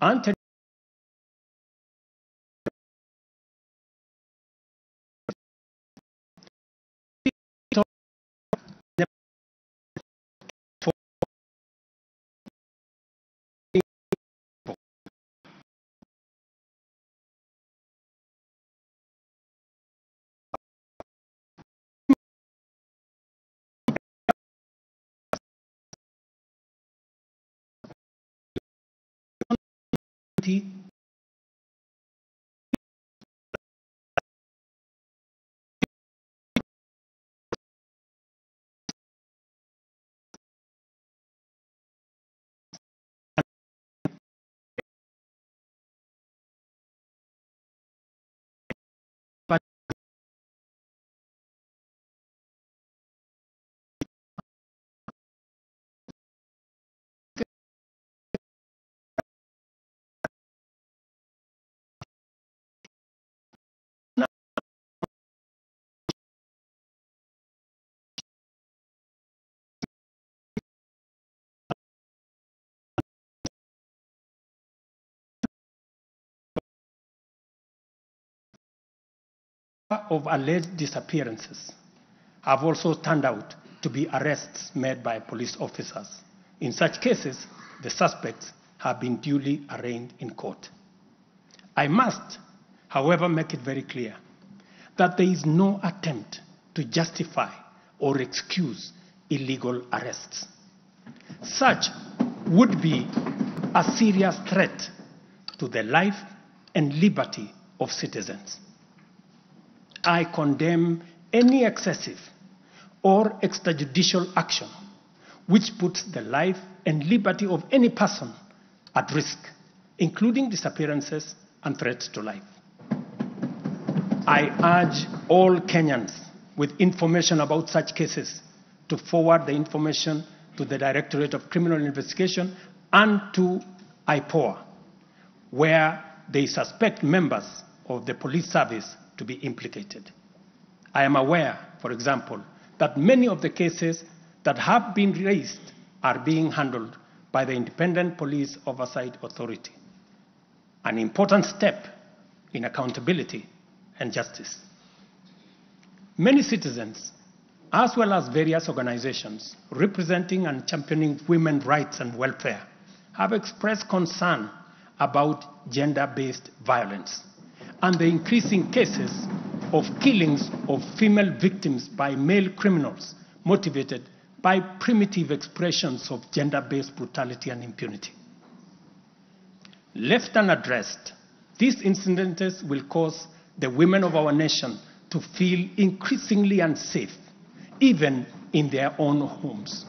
and of alleged disappearances have also turned out to be arrests made by police officers. In such cases, the suspects have been duly arraigned in court. I must, however, make it very clear that there is no attempt to justify or excuse illegal arrests. Such would be a serious threat to the life and liberty of citizens. I condemn any excessive or extrajudicial action which puts the life and liberty of any person at risk, including disappearances and threats to life. I urge all Kenyans with information about such cases to forward the information to the Directorate of Criminal Investigation and to IPOA, where they suspect members of the police service to be implicated. I am aware, for example, that many of the cases that have been raised are being handled by the Independent Police Oversight Authority, an important step in accountability and justice. Many citizens, as well as various organizations representing and championing women's rights and welfare, have expressed concern about gender-based violence and the increasing cases of killings of female victims by male criminals motivated by primitive expressions of gender-based brutality and impunity. Left unaddressed, these incidents will cause the women of our nation to feel increasingly unsafe, even in their own homes.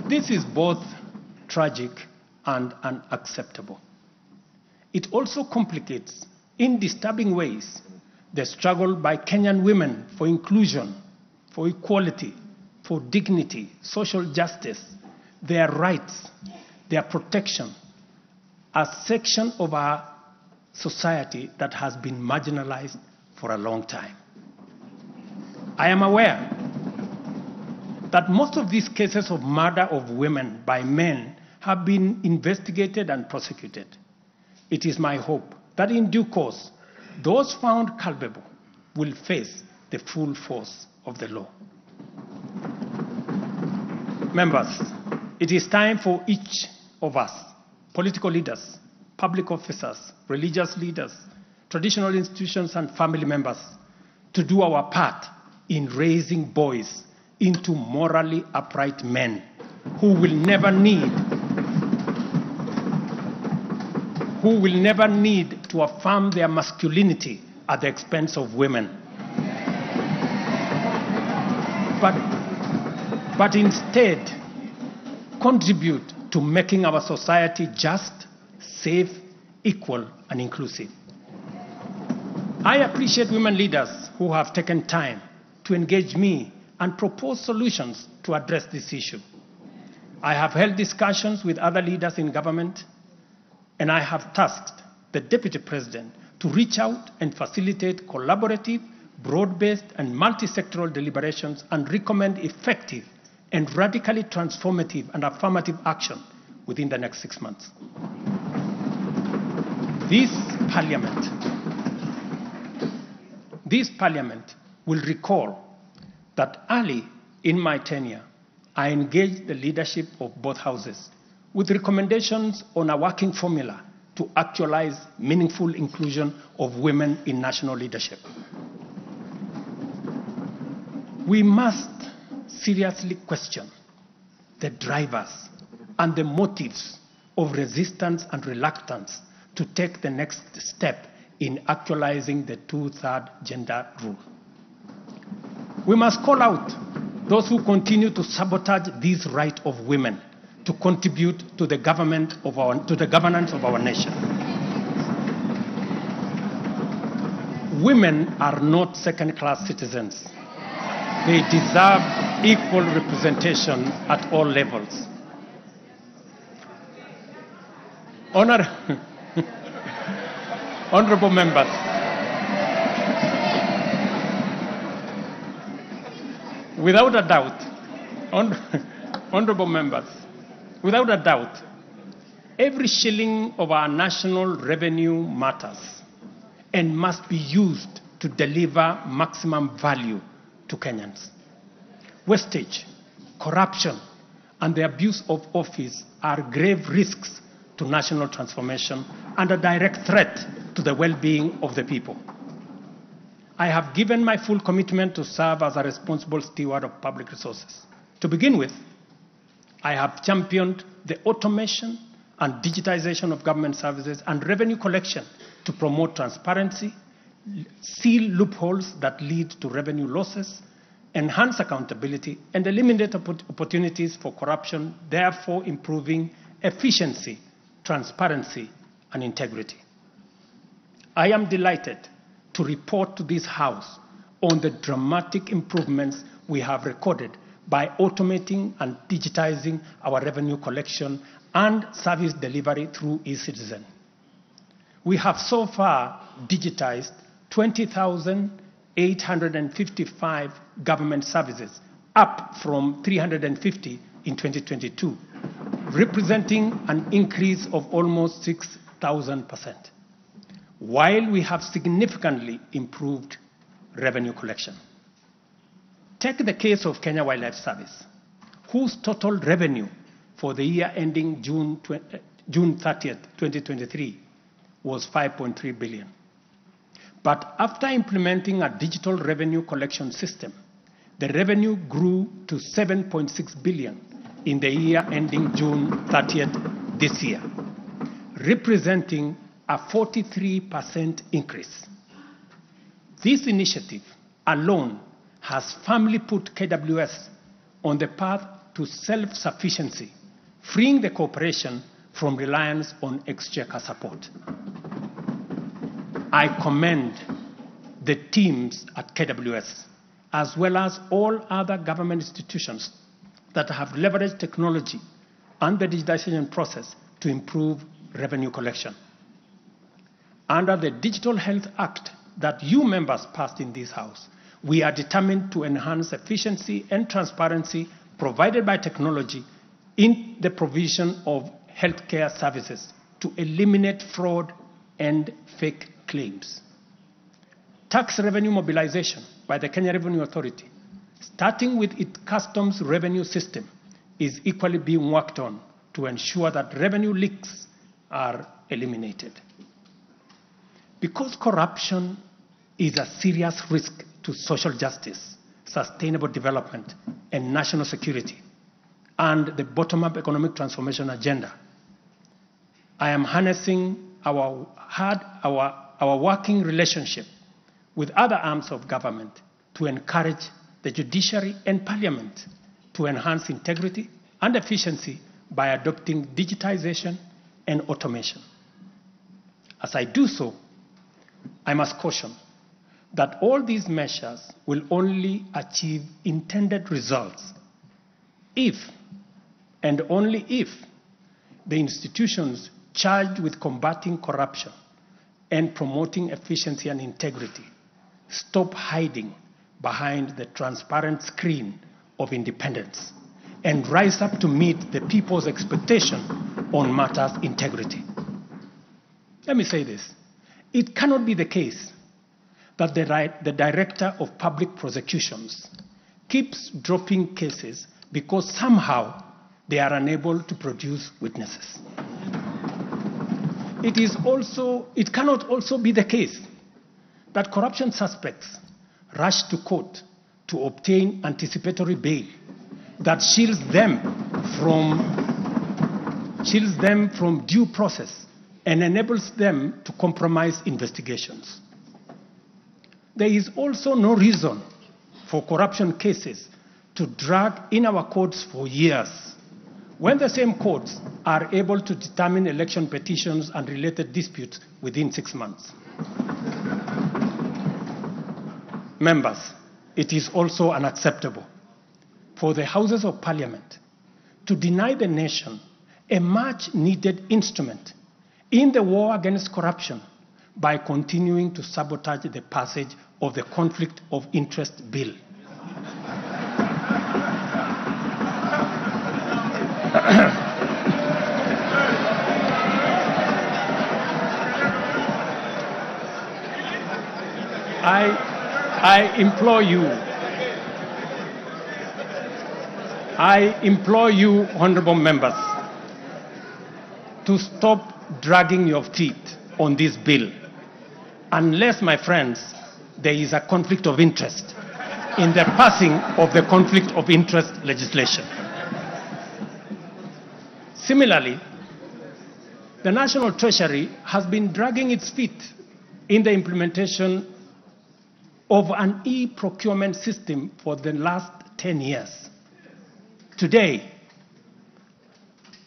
This is both tragic and unacceptable. It also complicates, in disturbing ways, the struggle by Kenyan women for inclusion, for equality, for dignity, social justice, their rights, their protection, a section of our society that has been marginalized for a long time. I am aware that most of these cases of murder of women by men have been investigated and prosecuted. It is my hope that in due course, those found culpable will face the full force of the law. Members, it is time for each of us, political leaders, public officers, religious leaders, traditional institutions, and family members, to do our part in raising boys into morally upright men who will never need to affirm their masculinity at the expense of women, but instead contribute to making our society just, safe, equal, and inclusive. I appreciate women leaders who have taken time to engage me and propose solutions to address this issue. I have held discussions with other leaders in government, and I have tasked the Deputy President to reach out and facilitate collaborative, broad-based, and multi-sectoral deliberations and recommend effective and radically transformative and affirmative action within the next 6 months. This parliament will recall that early in my tenure, I engaged the leadership of both houses with recommendations on a working formula to actualize meaningful inclusion of women in national leadership. We must seriously question the drivers and the motives of resistance and reluctance to take the next step in actualizing the 2/3 gender rule. We must call out those who continue to sabotage this right of women to contribute to the governance of our nation. Women are not second-class citizens. They deserve equal representation at all levels. Honorable members, without a doubt, honorable members, without a doubt, every shilling of our national revenue matters and must be used to deliver maximum value to Kenyans. Wastage, corruption, and the abuse of office are grave risks to national transformation and a direct threat to the well-being of the people. I have given my full commitment to serve as a responsible steward of public resources. To begin with, I have championed the automation and digitization of government services and revenue collection to promote transparency, seal loopholes that lead to revenue losses, enhance accountability, and eliminate opportunities for corruption, therefore improving efficiency, transparency, and integrity. I am delighted to report to this House on the dramatic improvements we have recorded by automating and digitizing our revenue collection and service delivery through eCitizen. We have so far digitized 20,855 government services, up from 350 in 2022, representing an increase of almost 6,000%, while we have significantly improved revenue collection. Take the case of Kenya Wildlife Service, whose total revenue for the year ending June 30th, 2023 was 5.3 billion. But after implementing a digital revenue collection system, the revenue grew to 7.6 billion in the year ending June 30th this year, representing a 43% increase. This initiative alone has firmly put KWS on the path to self-sufficiency, freeing the corporation from reliance on exchequer support. I commend the teams at KWS, as well as all other government institutions that have leveraged technology and the digitization process to improve revenue collection. Under the Digital Health Act that you members passed in this House, we are determined to enhance efficiency and transparency provided by technology in the provision of healthcare services to eliminate fraud and fake claims. Tax revenue mobilization by the Kenya Revenue Authority, starting with its customs revenue system, is equally being worked on to ensure that revenue leaks are eliminated. Because corruption is a serious risk to social justice, sustainable development, and national security, and the bottom-up economic transformation agenda, I am harnessing our working relationship with other arms of government to encourage the judiciary and parliament to enhance integrity and efficiency by adopting digitization and automation. As I do so, I must caution that all these measures will only achieve intended results if, and only if, the institutions charged with combating corruption and promoting efficiency and integrity stop hiding behind the transparent screen of independence and rise up to meet the people's expectation on matters integrity. Let me say this. It cannot be the case that the Director of Public Prosecutions keeps dropping cases because somehow they are unable to produce witnesses. It cannot also be the case that corruption suspects rush to court to obtain anticipatory bail that shields them from due process and enables them to compromise investigations. There is also no reason for corruption cases to drag in our courts for years when the same courts are able to determine election petitions and related disputes within 6 months. Members, it is also unacceptable for the Houses of Parliament to deny the nation a much-needed instrument in the war against corruption by continuing to sabotage the passage of the Conflict of Interest Bill. I implore you, honorable members, to stop dragging your feet on this bill, unless, my friends, there is a conflict of interest in the passing of the conflict of interest legislation. Similarly, the National Treasury has been dragging its feet in the implementation of an e-procurement system for the last 10 years. Today,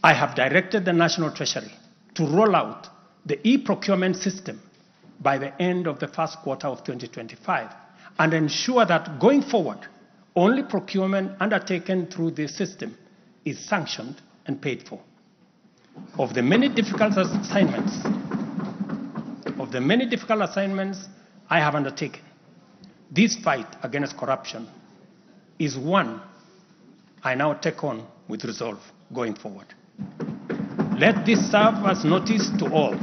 I have directed the National Treasury to roll out the e-procurement system by the end of the first quarter of 2025 and ensure that going forward, only procurement undertaken through this system is sanctioned and paid for. Of the many difficult assignments I have undertaken, this fight against corruption is one I now take on with resolve going forward. Let this serve as notice to all.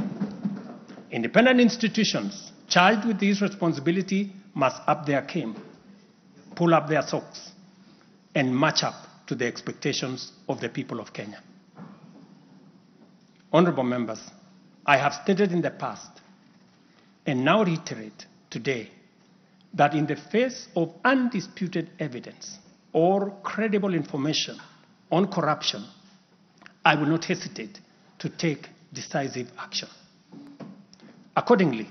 Independent institutions charged with this responsibility must up their game, pull up their socks, and match up to the expectations of the people of Kenya. Honorable members, I have stated in the past and now reiterate today that in the face of undisputed evidence or credible information on corruption, I will not hesitate to take decisive action. Accordingly,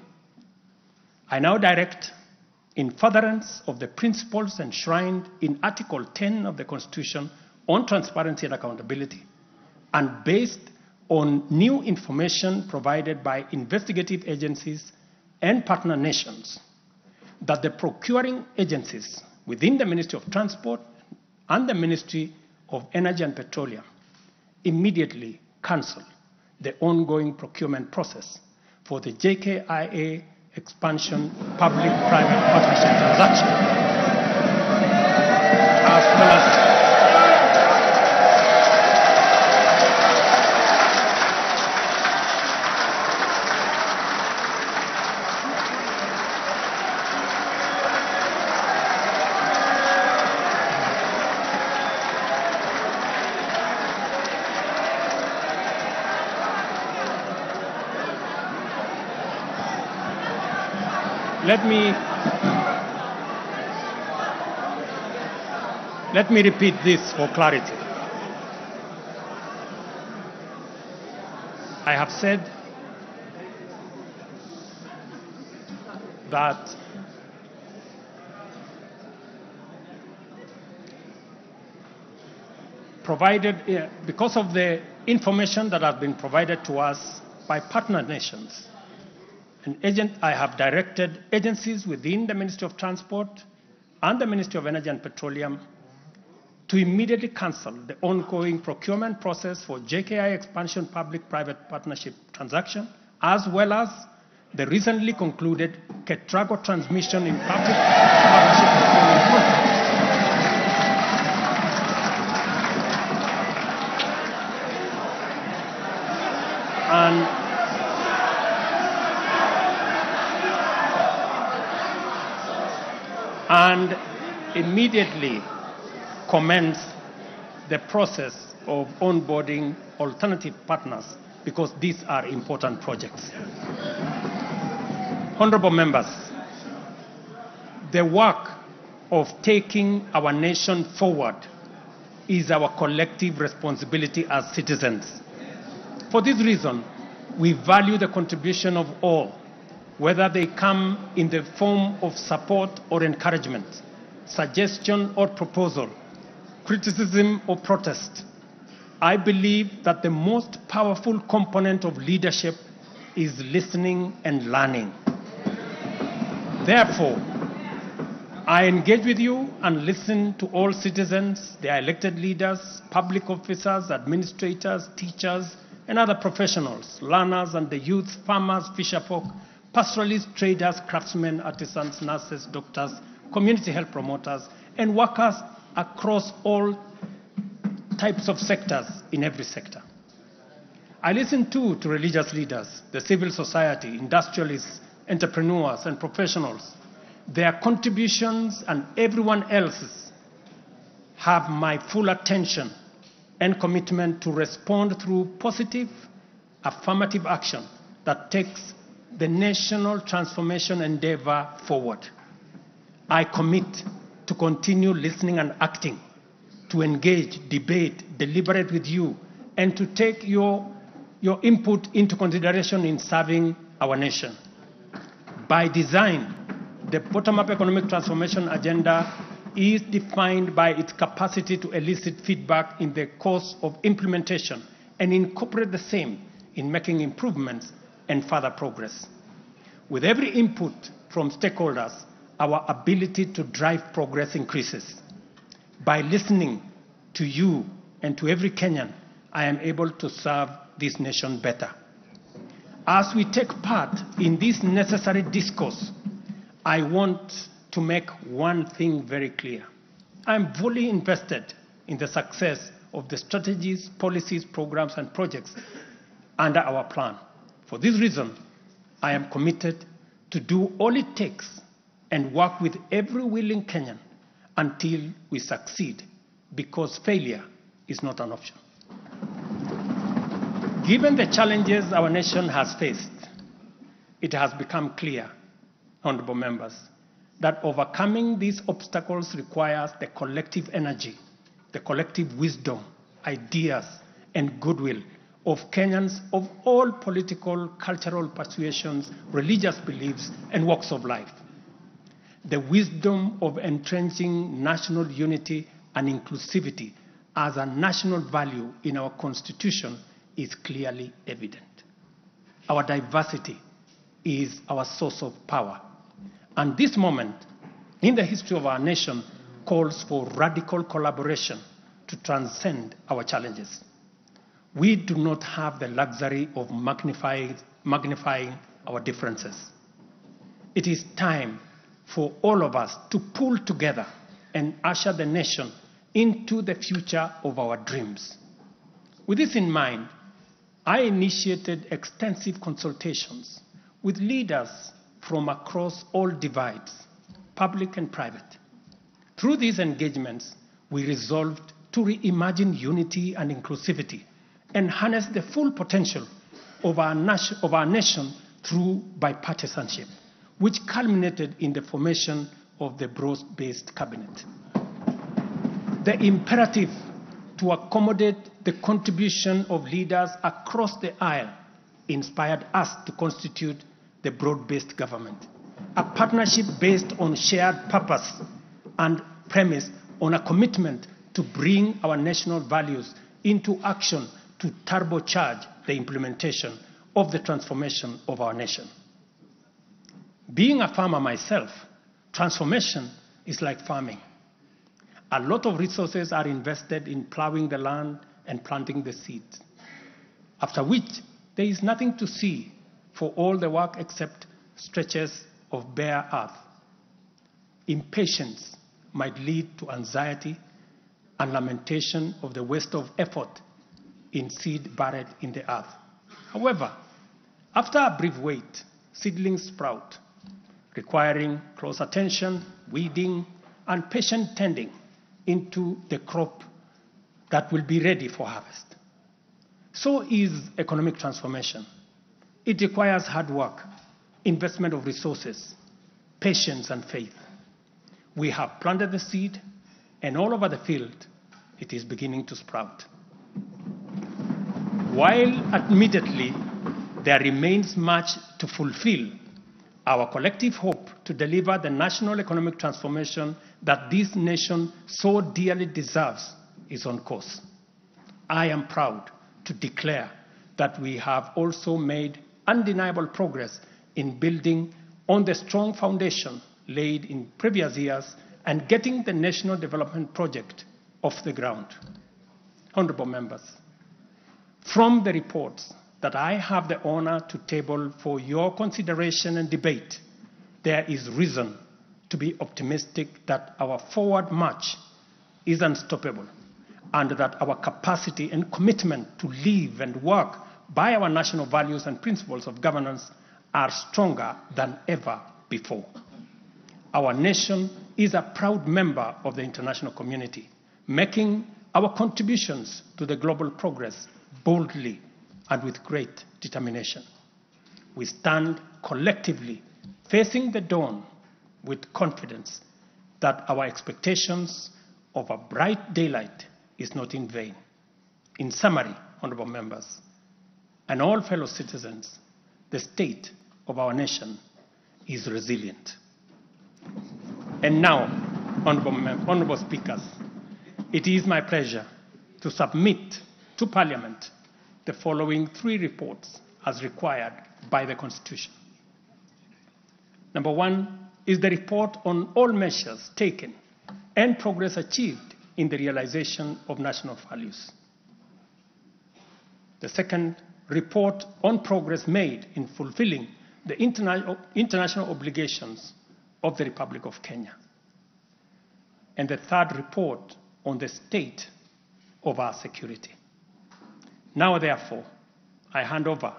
I now direct, in furtherance of the principles enshrined in Article 10 of the Constitution on transparency and accountability, and based on new information provided by investigative agencies and partner nations, that the procuring agencies within the Ministry of Transport and the Ministry of Energy and Petroleum immediately cancel the ongoing procurement process for the JKIA expansion public-private partnership transaction, as well as Let me repeat this for clarity. I have said that because of the information that has been provided to us by partner nations, I have directed agencies within the Ministry of Transport and the Ministry of Energy and Petroleum to immediately cancel the ongoing procurement process for JKI expansion public-private partnership transaction, as well as the recently concluded Ketrago transmission in public partnership procurement contract. and immediately commence the process of onboarding alternative partners, because these are important projects. Honorable members, the work of taking our nation forward is our collective responsibility as citizens. For this reason, we value the contribution of all, whether they come in the form of support or encouragement, suggestion or proposal, criticism or protest. I believe that the most powerful component of leadership is listening and learning. Therefore, I engage with you and listen to all citizens, their elected leaders, public officers, administrators, teachers, and other professionals, learners and the youth, farmers, fisherfolk, pastoralists, traders, craftsmen, artisans, nurses, doctors, community health promoters, and workers across all types of sectors in every sector. I listen too to religious leaders, the civil society, industrialists, entrepreneurs, and professionals. Their contributions and everyone else's have my full attention and commitment to respond through positive, affirmative action that takes the national transformation endeavor forward. I commit to continue listening and acting, to engage, debate, deliberate with you, and to take your input into consideration in serving our nation. By design, the bottom-up economic transformation agenda is defined by its capacity to elicit feedback in the course of implementation and incorporate the same in making improvements and further progress. With every input from stakeholders, our ability to drive progress increases. By listening to you and to every Kenyan, I am able to serve this nation better. As we take part in this necessary discourse, I want to make one thing very clear. I am fully invested in the success of the strategies, policies, programs, and projects under our plan. For this reason, I am committed to do all it takes and work with every willing Kenyan until we succeed, because failure is not an option. Given the challenges our nation has faced, it has become clear, honorable members, that overcoming these obstacles requires the collective energy, the collective wisdom, ideas, and goodwill of Kenyans of all political, cultural persuasions, religious beliefs, and walks of life. The wisdom of entrenching national unity and inclusivity as a national value in our Constitution is clearly evident. Our diversity is our source of power. And this moment in the history of our nation calls for radical collaboration to transcend our challenges. We do not have the luxury of magnifying our differences. It is time for all of us to pull together and usher the nation into the future of our dreams. With this in mind, I initiated extensive consultations with leaders from across all divides, public and private. Through these engagements, we resolved to reimagine unity and inclusivity and harness the full potential of our nation through bipartisanship, which culminated in the formation of the broad-based cabinet. The imperative to accommodate the contribution of leaders across the aisle inspired us to constitute the broad-based government, a partnership based on shared purpose and premise on a commitment to bring our national values into action to turbocharge the implementation of the transformation of our nation. Being a farmer myself, transformation is like farming. A lot of resources are invested in plowing the land and planting the seeds, after which there is nothing to see for all the work except stretches of bare earth. Impatience might lead to anxiety and lamentation of the waste of effort in seed buried in the earth. However, after a brief wait, seedlings sprout, requiring close attention, weeding, and patient tending into the crop that will be ready for harvest. So is economic transformation. It requires hard work, investment of resources, patience, and faith. We have planted the seed, and all over the field, it is beginning to sprout. While admittedly there remains much to fulfill, our collective hope to deliver the national economic transformation that this nation so dearly deserves is on course. I am proud to declare that we have also made undeniable progress in building on the strong foundation laid in previous years and getting the National Development Project off the ground. Honorable members, from the reports that I have the honor to table for your consideration and debate, there is reason to be optimistic that our forward march is unstoppable and that our capacity and commitment to live and work by our national values and principles of governance are stronger than ever before. Our nation is a proud member of the international community, making our contributions to the global progress boldly and with great determination. We stand collectively facing the dawn with confidence that our expectations of a bright daylight is not in vain. In summary, honorable members, and all fellow citizens, the state of our nation is resilient. And now, honorable speakers, it is my pleasure to submit to Parliament the following 3 reports as required by the Constitution. Number 1 is the report on all measures taken and progress achieved in the realization of national values. The second, report on progress made in fulfilling the international obligations of the Republic of Kenya. And the third, report on the state of our security. Now, therefore, I hand over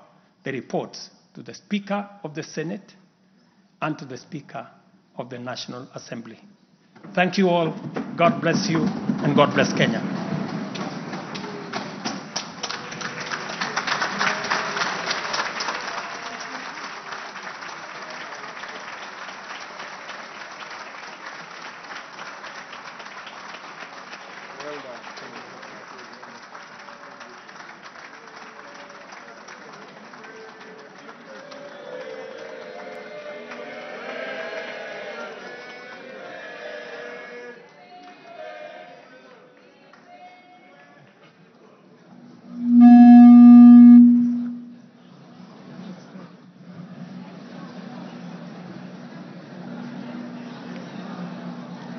the reports to the Speaker of the Senate and to the Speaker of the National Assembly. Thank you all. God bless you, and God bless Kenya.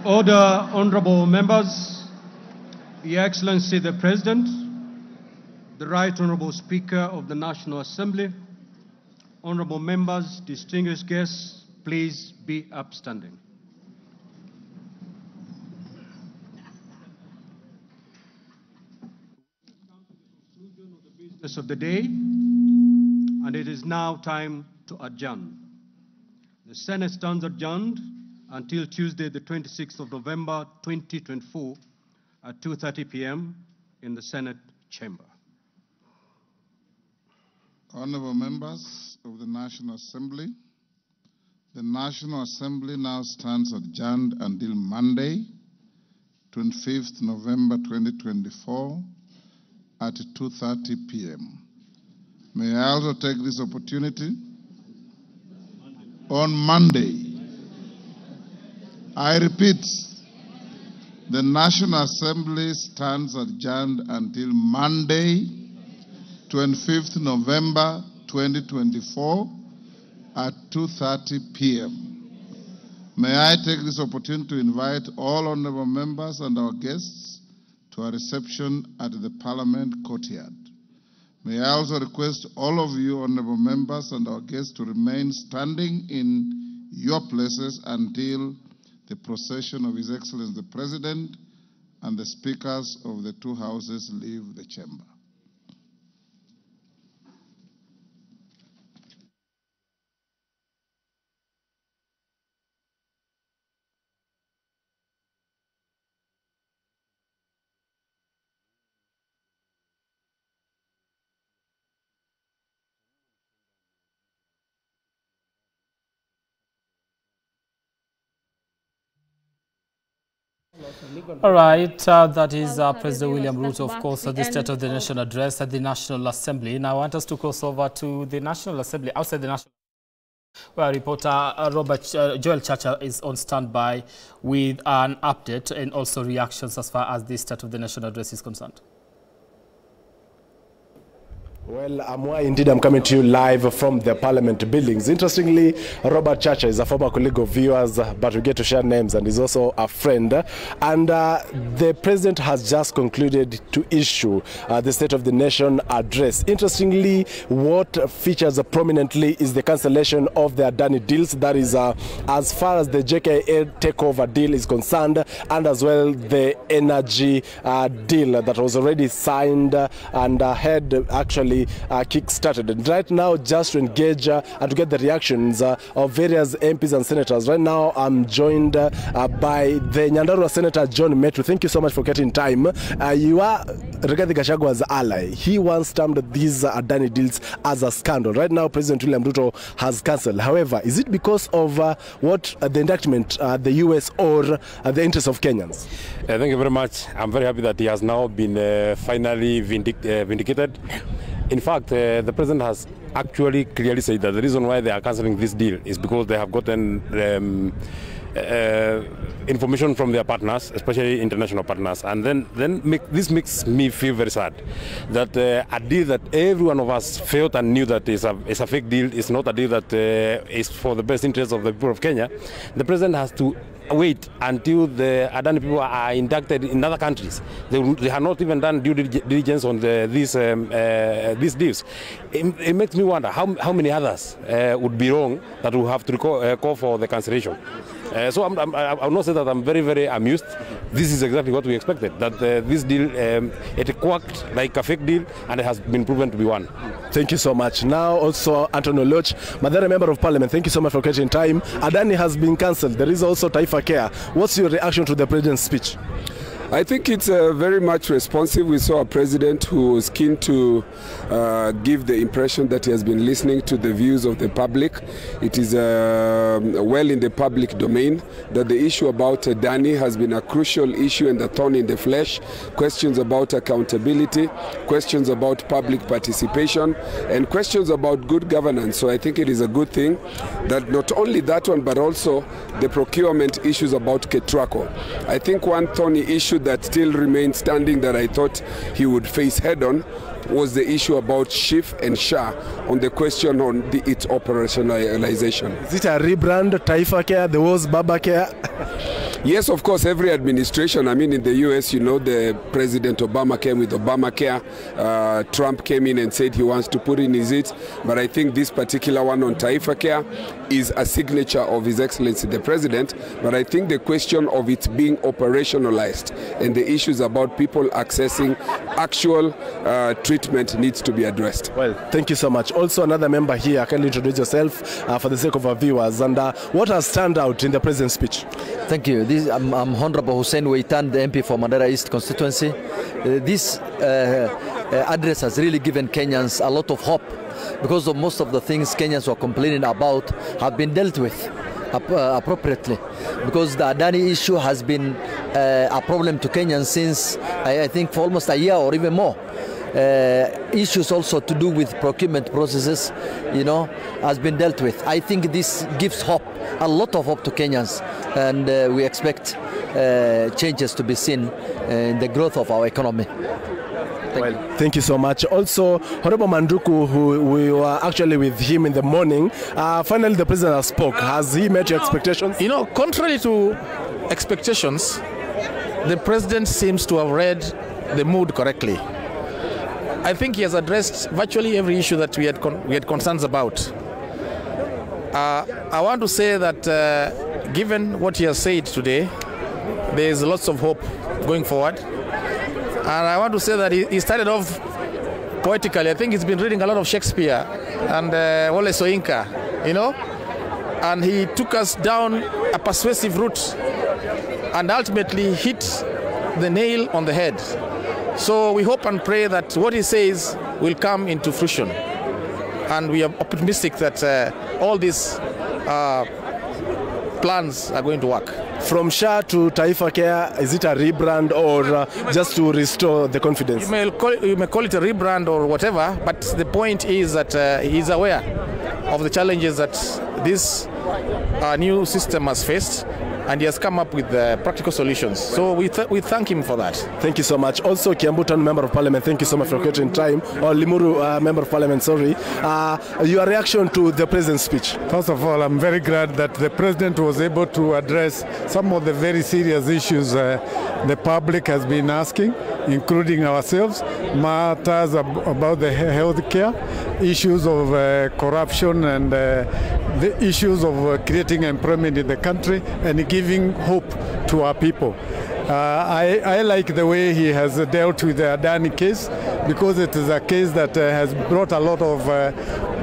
Order, honorable members, Your Excellency the President, the Right Honorable Speaker of the National Assembly, honorable members, distinguished guests, please be upstanding. Come to the conclusion of the business of the day, and it is now time to adjourn. The Senate stands adjourned until Tuesday, the 26th of November, 2024, at 2:30 p.m. in the Senate chamber. Honorable members of the National Assembly, the National Assembly now stands adjourned until Monday, 25th November 2024, at 2:30 p.m. May I also take this opportunity on Monday. I repeat, the National Assembly stands adjourned until Monday, 25th November 2024 at 2:30 p.m. May I take this opportunity to invite all honorable members and our guests to a reception at the Parliament courtyard. May I also request all of you honorable members and our guests to remain standing in your places until the procession of His Excellency the President and the speakers of the 2 houses leave the chamber. All right, that is President William Ruto, of course, at the State of the Nation address at the National Assembly. Now I want us to cross over to the National Assembly, outside the National Assembly, where reporter Joel Chacha is on standby with an update and also reactions as far as the State of the Nation address is concerned. Well, I'm coming to you live from the Parliament buildings. Interestingly, Robert Chacha is a former colleague of viewers, but we get to share names, and he's also a friend. And the President has just concluded to issue the State of the Nation address. Interestingly, what features prominently is the cancellation of the Adani deals. That is as far as the JKA takeover deal is concerned, and as well the energy deal that was already signed and had actually kick-started. And right now, just to engage and to get the reactions of various MPs and senators. Right now, I'm joined by the Nyandarua Senator John Metro. Thank you so much for getting time. You are Rigathi Gachagwa's ally. He once termed these Adani deals as a scandal. Right now, President William Ruto has cancelled. However, is it because of what the indictment, the US, or the interests of Kenyans? Thank you very much. I'm very happy that he has now been finally vindicated. In fact, the President has actually clearly said that the reason why they are cancelling this deal is because they have gotten information from their partners, especially international partners. And this makes me feel very sad that a deal that every one of us felt and knew that is a fake deal, is not a deal that is for the best interest of the people of Kenya. The President has to wait until the Adani people are inducted in other countries. They have not even done due diligence on these deals. It makes me wonder how many others would be wrong that will have to call for the cancellation. So I will not say that I'm very, very amused. This is exactly what we expected, that this deal, it quacked like a fake deal, and it has been proven to be one. Thank you so much. Now also Antonio Loch, Madam Member of Parliament, thank you so much for getting time. Adani has been cancelled. There is also Taifa Care. What's your reaction to the President's speech? I think it's very much responsive. We saw a president who was keen to give the impression that he has been listening to the views of the public. It is well in the public domain that the issue about Adani has been a crucial issue and a thorn in the flesh. Questions about accountability, questions about public participation, and questions about good governance. So I think it is a good thing that not only that one, but also the procurement issues about Ketraco. I think one thorny issue that still remains standing that I thought he would face head-on was the issue about SHIF and SHA on the question on its operationalization. Is it a rebrand, Taifa Care, there was Baba Care? Yes, of course, every administration. I mean, in the US, you know, the President Obama came with Obamacare. Trump came in and said he wants to put in his it. But I think this particular one on Taifa Care is a signature of His Excellency the President. But I think the question of it being operationalized and the issues about people accessing actual treatment needs to be addressed. Well, thank you so much. Also, another member here, can you introduce yourself for the sake of our viewers? And what has stand out in the President's speech? Thank you. I'm Honorable Hussein Waitan, the MP for Mandera East constituency. This address has really given Kenyans a lot of hope because of most of the things Kenyans were complaining about have been dealt with appropriately, because the Adani issue has been a problem to Kenyans since I think for almost a year or even more. Issues also to do with procurement processes, you know, has been dealt with. I think this gives hope, a lot of hope to Kenyans, and we expect changes to be seen in the growth of our economy. Thank you so much. Also, Honorable Manduku, who we were actually with him in the morning, finally the President has spoke. Has he met your expectations? You know, contrary to expectations, the President seems to have read the mood correctly. I think he has addressed virtually every issue that we had concerns about. I want to say that given what he has said today, there is lots of hope going forward. And I want to say that he started off poetically. I think he's been reading a lot of Shakespeare and Wole Soyinka, you know. And he took us down a persuasive route and ultimately hit the nail on the head. So we hope and pray that what he says will come into fruition. And we are optimistic that all these plans are going to work. From SHA to Taifa Care, is it a rebrand or just to restore the confidence? You may call it a rebrand or whatever, but the point is that he's aware of the challenges that this new system has faced, and he has come up with practical solutions. So we thank him for that. Thank you so much. Also, Kiambutan, Member of Parliament, thank you so much for getting time. Or Limuru, Member of Parliament, sorry. Your reaction to the President's speech? First of all, I'm very glad that the President was able to address some of the very serious issues the public has been asking, including ourselves, matters about the health care, issues of corruption, and the issues of creating employment in the country and giving hope to our people. I like the way he has dealt with the Adani case, because it is a case that has brought a lot of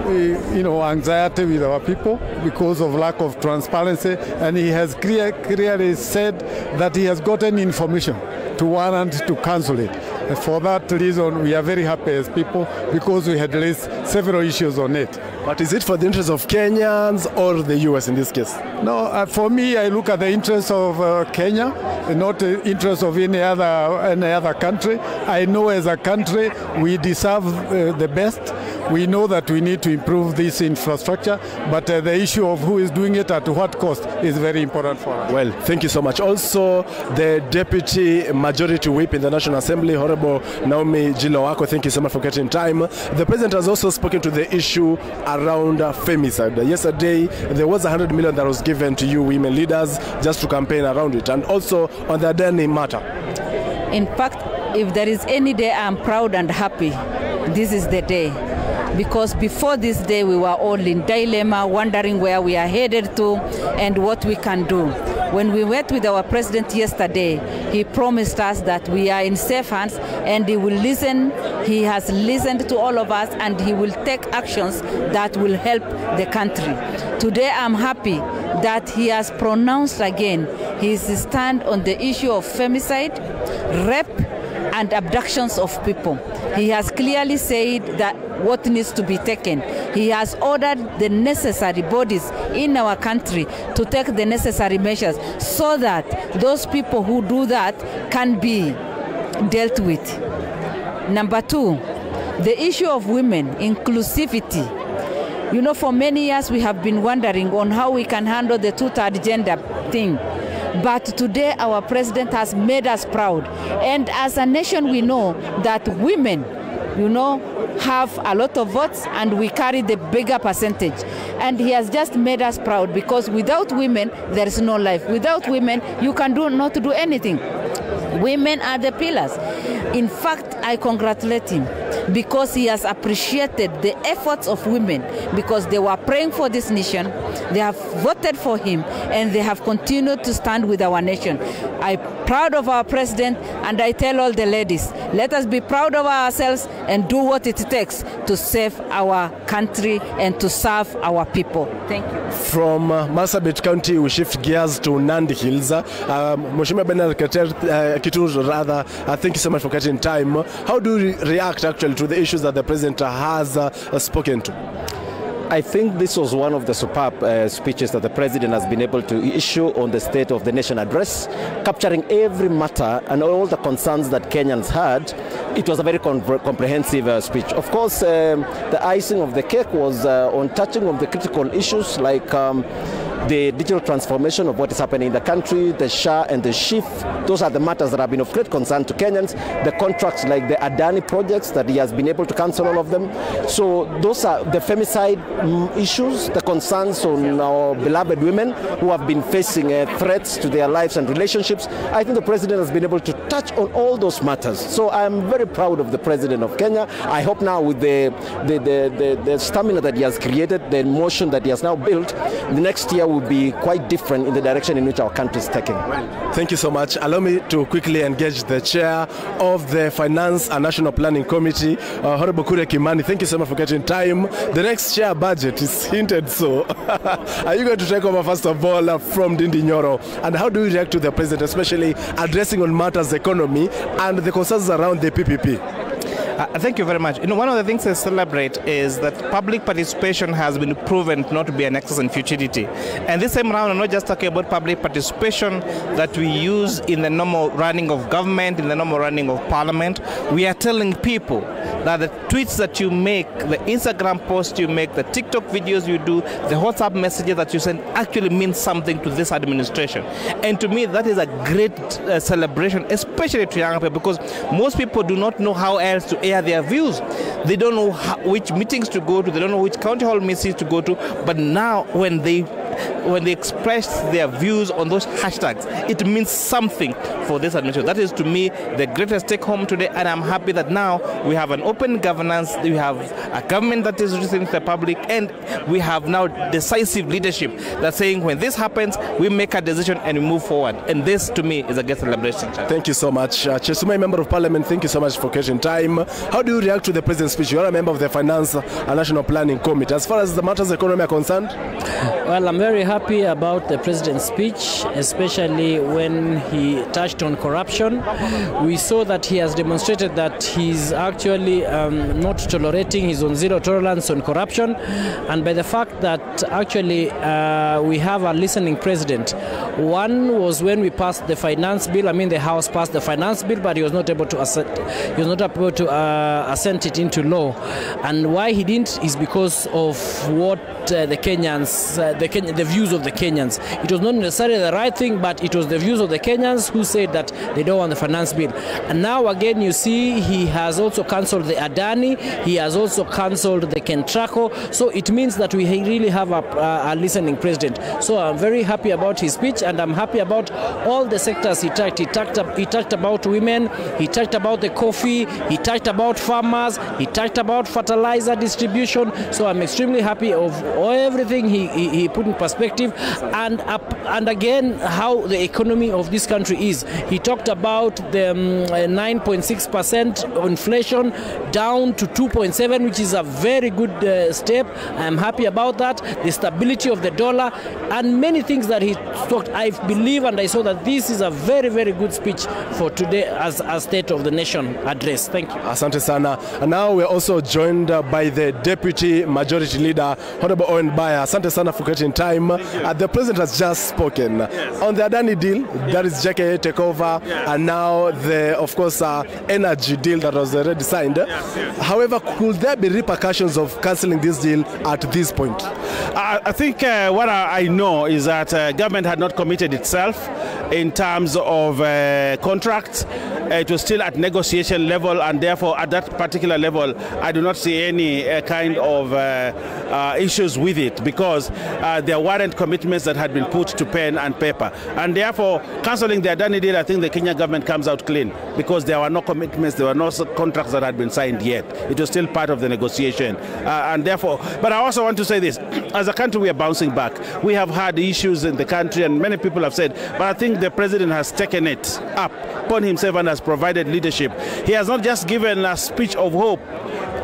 anxiety with our people because of lack of transparency, and he has clearly said that he has gotten information to warrant to cancel it. For that reason, we are very happy as people, because we had raised several issues on it. But is it for the interest of Kenyans or the US in this case? No, for me, I look at the interest of Kenya, not the interest of any other country. I know as a country we deserve the best. We know that we need to improve this infrastructure, but the issue of who is doing it at what cost is very important for us. Well, thank you so much. Also, the Deputy Majority Whip in the National Assembly, Honorable Naomi Jilowako, thank you so much for getting time. The President has also spoken to the issue around femicide. Yesterday, there was 100 million that was given to you women leaders just to campaign around it, and also on the Adani matter. In fact, if there is any day I'm proud and happy, this is the day. Because before this day, we were all in dilemma, wondering where we are headed to and what we can do. When we met with our president yesterday, he promised us that we are in safe hands and he will listen. He has listened to all of us and he will take actions that will help the country. Today, I'm happy that he has pronounced again his stand on the issue of femicide, rape, and abductions of people. He has clearly said that what needs to be taken. He has ordered the necessary bodies in our country to take the necessary measures so that those people who do that can be dealt with. Number two, the issue of women, inclusivity. You know, for many years we have been wondering on how we can handle the two-third gender thing. But today our president has made us proud. And as a nation we know that women, have a lot of votes and we carry the bigger percentage. And he has just made us proud, because without women there is no life. Without women you can not do anything. Women are the pillars. In fact, I congratulate him because he has appreciated the efforts of women, because they were praying for this nation, they have voted for him, and they have continued to stand with our nation. I'm proud of our president, and I tell all the ladies, let us be proud of ourselves and do what it takes to save our country and to serve our people. Thank you. From Marsabit County, we shift gears to Nandi Hills. Mheshimiwa Bernard Kituru, rather, thank you so much for getting time. How do you react actually to the issues that the president has spoken to? I think this was one of the superb speeches that the president has been able to issue on the State of the Nation address, capturing every matter and all the concerns that Kenyans had. It was a very comprehensive speech. Of course, the icing of the cake was on touching on the critical issues like the digital transformation of what is happening in the country, the SHA and the SHIF. Those are the matters that have been of great concern to Kenyans. The contracts like the Adani projects that he has been able to cancel all of them. So those are the femicide issues, the concerns on our beloved women who have been facing threats to their lives and relationships. I think the president has been able to touch on all those matters. So I'm very proud of the president of Kenya. I hope now with the stamina that he has created, the emotion that he has now built, the next year will be quite different in the direction in which our country is taking. Thank you so much. Allow me to quickly engage the chair of the Finance and National Planning Committee, Honorable Kure Kimani. Thank you so much for getting time. The next share budget is hinted so. Are you going to take over first of all from Ndindi Nyoro? And how do you react to the president, especially addressing on matters economy and the concerns around the PPP? Thank you very much. One of the things I celebrate is that public participation has been proven not to be an excess and futility. And this time around, I'm not just talking about public participation that we use in the normal running of government, in the normal running of parliament. We are telling people that the tweets that you make, the Instagram posts you make, the TikTok videos you do, the WhatsApp messages that you send actually means something to this administration. And to me, that is a great celebration, especially to young people, because most people do not know how else to air their views. They don't know which meetings to go to, they don't know which county hall meetings to go to, but now when they express their views on those hashtags, it means something for this administration. That is, to me, the greatest take home today, and I'm happy that now we have an open governance, we have a government that is listening to the public, and we have now decisive leadership that's saying when this happens, we make a decision and we move forward. And this, to me, is a great celebration. Thank you so much. Chesumai, Member of Parliament, thank you so much for catching time. How do you react to the President's speech? You are a member of the Finance and National Planning Committee. As far as the matters of economy are concerned? Well, I'm very happy about the President's speech, especially when he touched on corruption. We saw that he has demonstrated that he's actually not tolerating, he's on zero tolerance on corruption. And by the fact that actually we have a listening president. One was when we passed the finance bill. I mean, the House passed the finance bill, but he was not able to assent it into law. And why he didn't is because of what the Kenyans, the views of the Kenyans. It was not necessarily the right thing, but it was the views of the Kenyans who said that they don't want the finance bill. And now again, you see, he has also cancelled the Adani. He has also cancelled the Kentraco. So it means that we really have a listening president. So I'm very happy about his speech, and I'm happy about all the sectors he touched. He touched about women. He touched about the coffee. He touched about farmers. He touched about fertilizer distribution. So I'm extremely happy of everything he put in perspective, and again how the economy of this country is. He talked about the 9.6% inflation down to 2.7, which is a very good step. I'm happy about that. The stability of the dollar and many things that he talked. I believe and I saw that this is a very, very good speech for today as a State of the Nation address. Thank you. Asante sana. And now we're also joined by the Deputy Majority Leader, Honorable Owen Baya. Asante sana for getting time. The President has just spoken on the Adani deal, that is JKA takeover, and now the, of course, energy deal that was already signed. However, could there be repercussions of cancelling this deal at this point? I think what I know is that government had not committed itself in terms of contracts. It was still at negotiation level, and therefore at that particular level I do not see any kind of issues with it, because there weren't commitments that had been put to pen and paper, and therefore cancelling the Adani deal, I think the Kenya government comes out clean, because there were no commitments, there were no contracts that had been signed yet. It was still part of the negotiation, and therefore, but I also want to say this, as a country we are bouncing back. We have had issues in the country, and many people have said, but I think the President has taken it up upon himself and has provided leadership. He has not just given a speech of hope,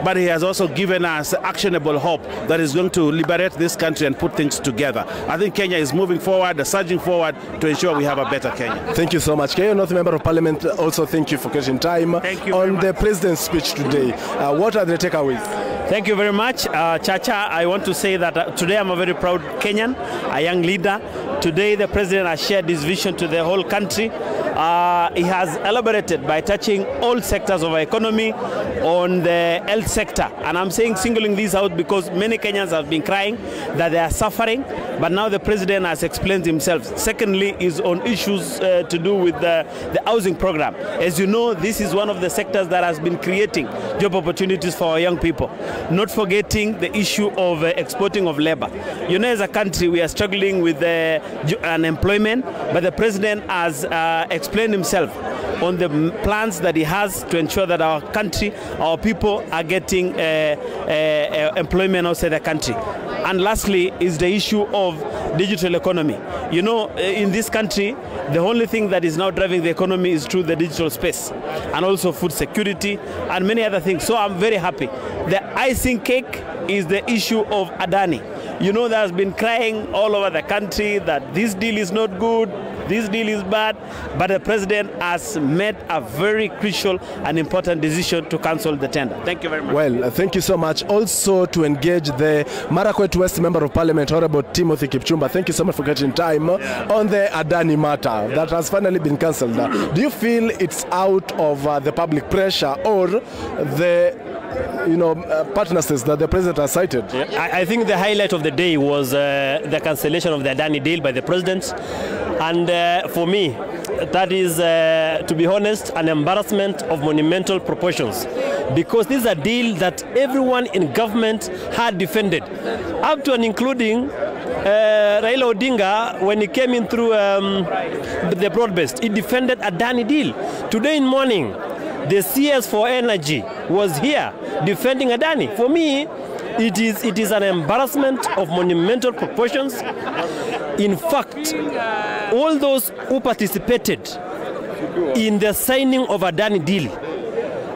but he has also given us actionable hope that is going to liberate this country and put things together. I think Kenya is moving forward, surging forward to ensure we have a better Kenya. Thank you so much. Kenya North Member of Parliament, also thank you for getting time. Thank you on the President's speech today. What are the takeaways? Thank you very much. Chacha, I want to say that today I'm a very proud Kenyan, a young leader. Today the President has shared his vision to the whole country. He has elaborated by touching all sectors of our economy on the health sector. And I'm saying singling this out because many Kenyans have been crying that they are suffering, but now the President has explained himself. Secondly is on issues to do with the housing program. As you know, this is one of the sectors that has been creating job opportunities for our young people. Not forgetting the issue of exporting of labor. You know, as a country, we are struggling with unemployment, but the President has explained himself on the plans that he has to ensure that our country, our people are getting employment outside the country. And lastly is the issue of digital economy. You know, in this country, the only thing that is now driving the economy is through the digital space, and also food security and many other things. So I'm very happy. The icing cake is the issue of Adani. You know, there's been crying all over the country that this deal is not good. this deal is bad, but the president has made a very crucial and important decision to cancel the tender. Thank you very much. Well, thank you so much. Also to engage the Marakwet West Member of Parliament, Honorable Timothy Kipchumba. Thank you so much for getting time on the Adani matter that has finally been cancelled. Do you feel it's out of the public pressure or the partnerships that the president has cited? I think the highlight of the day was the cancellation of the Adani deal by the president. And for me, that is, to be honest, an embarrassment of monumental proportions. Because this is a deal that everyone in government had defended, up to and including Raila Odinga, when he came in through the broad-based, he defended a Adani deal. Today in morning, the CS for Energy was here defending Adani. For me, it is an embarrassment of monumental proportions. In fact, all those who participated in the signing of a Adani deal,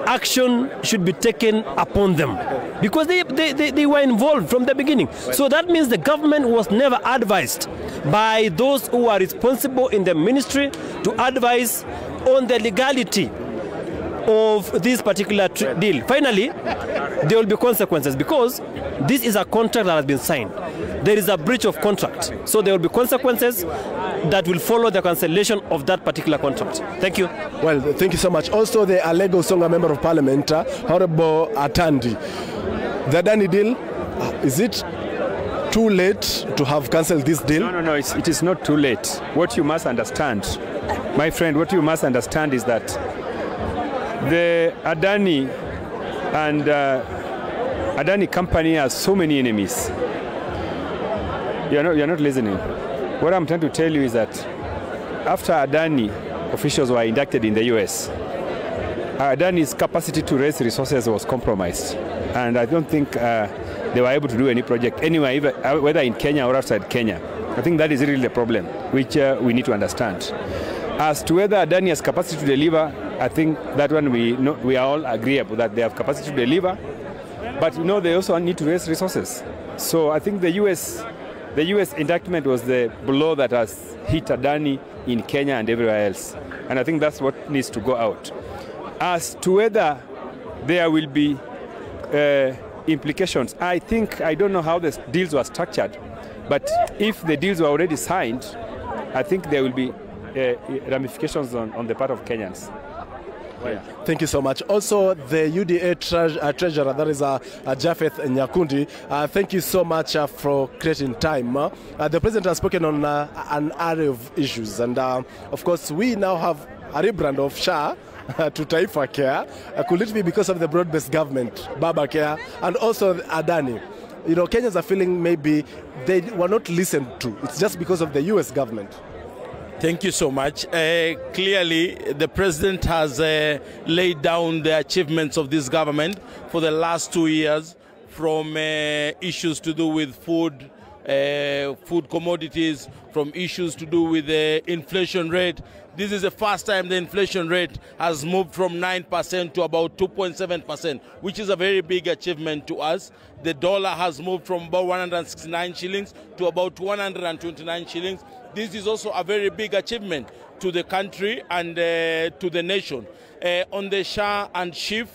action should be taken upon them because they were involved from the beginning. So that means the government was never advised by those who are responsible in the ministry to advise on the legality of this particular deal. Finally, there will be consequences because this is a contract that has been signed. There is a breach of contract. So there will be consequences that will follow the cancellation of that particular contract. Thank you. Well, thank you so much. Also, the Alego Songa Member of Parliament, Honorable Atandi. The Adani deal, is it too late to have cancelled this deal? No, it is not too late. What you must understand, my friend, what you must understand is that the Adani and Adani company has so many enemies. You're not listening. What I'm trying to tell you is that after Adani officials were inducted in the US, Adani's capacity to raise resources was compromised. And I don't think they were able to do any project anywhere, whether in Kenya or outside Kenya. I think that is really the problem, which we need to understand. As to whether Adani has capacity to deliver, I think that one we are all agreeable that they have capacity to deliver, but they also need to raise resources. So I think the US indictment was the blow that has hit Adani in Kenya and everywhere else. And I think that's what needs to go out. As to whether there will be implications, I don't know how the deals were structured, but if the deals were already signed, I think there will be ramifications on the part of Kenyans. Yeah. Thank you so much. Also, the UDA treasurer, that is Japheth Nyakundi, thank you so much for creating time. The president has spoken on an array of issues, and of course, we now have a rebrand of SHA to Taifa Care. Could it be because of the broad-based government, Baba Care, and also Adani? Kenyans are feeling maybe they were not listened to. It's just because of the US government. Thank you so much. Clearly, the president has laid down the achievements of this government for the last 2 years, from issues to do with food commodities, from issues to do with the inflation rate. This is the first time the inflation rate has moved from 9% to about 2.7%, which is a very big achievement to us. The dollar has moved from about 169 shillings to about 129 shillings. This is also a very big achievement to the country and to the nation. On the SHA and SHIF,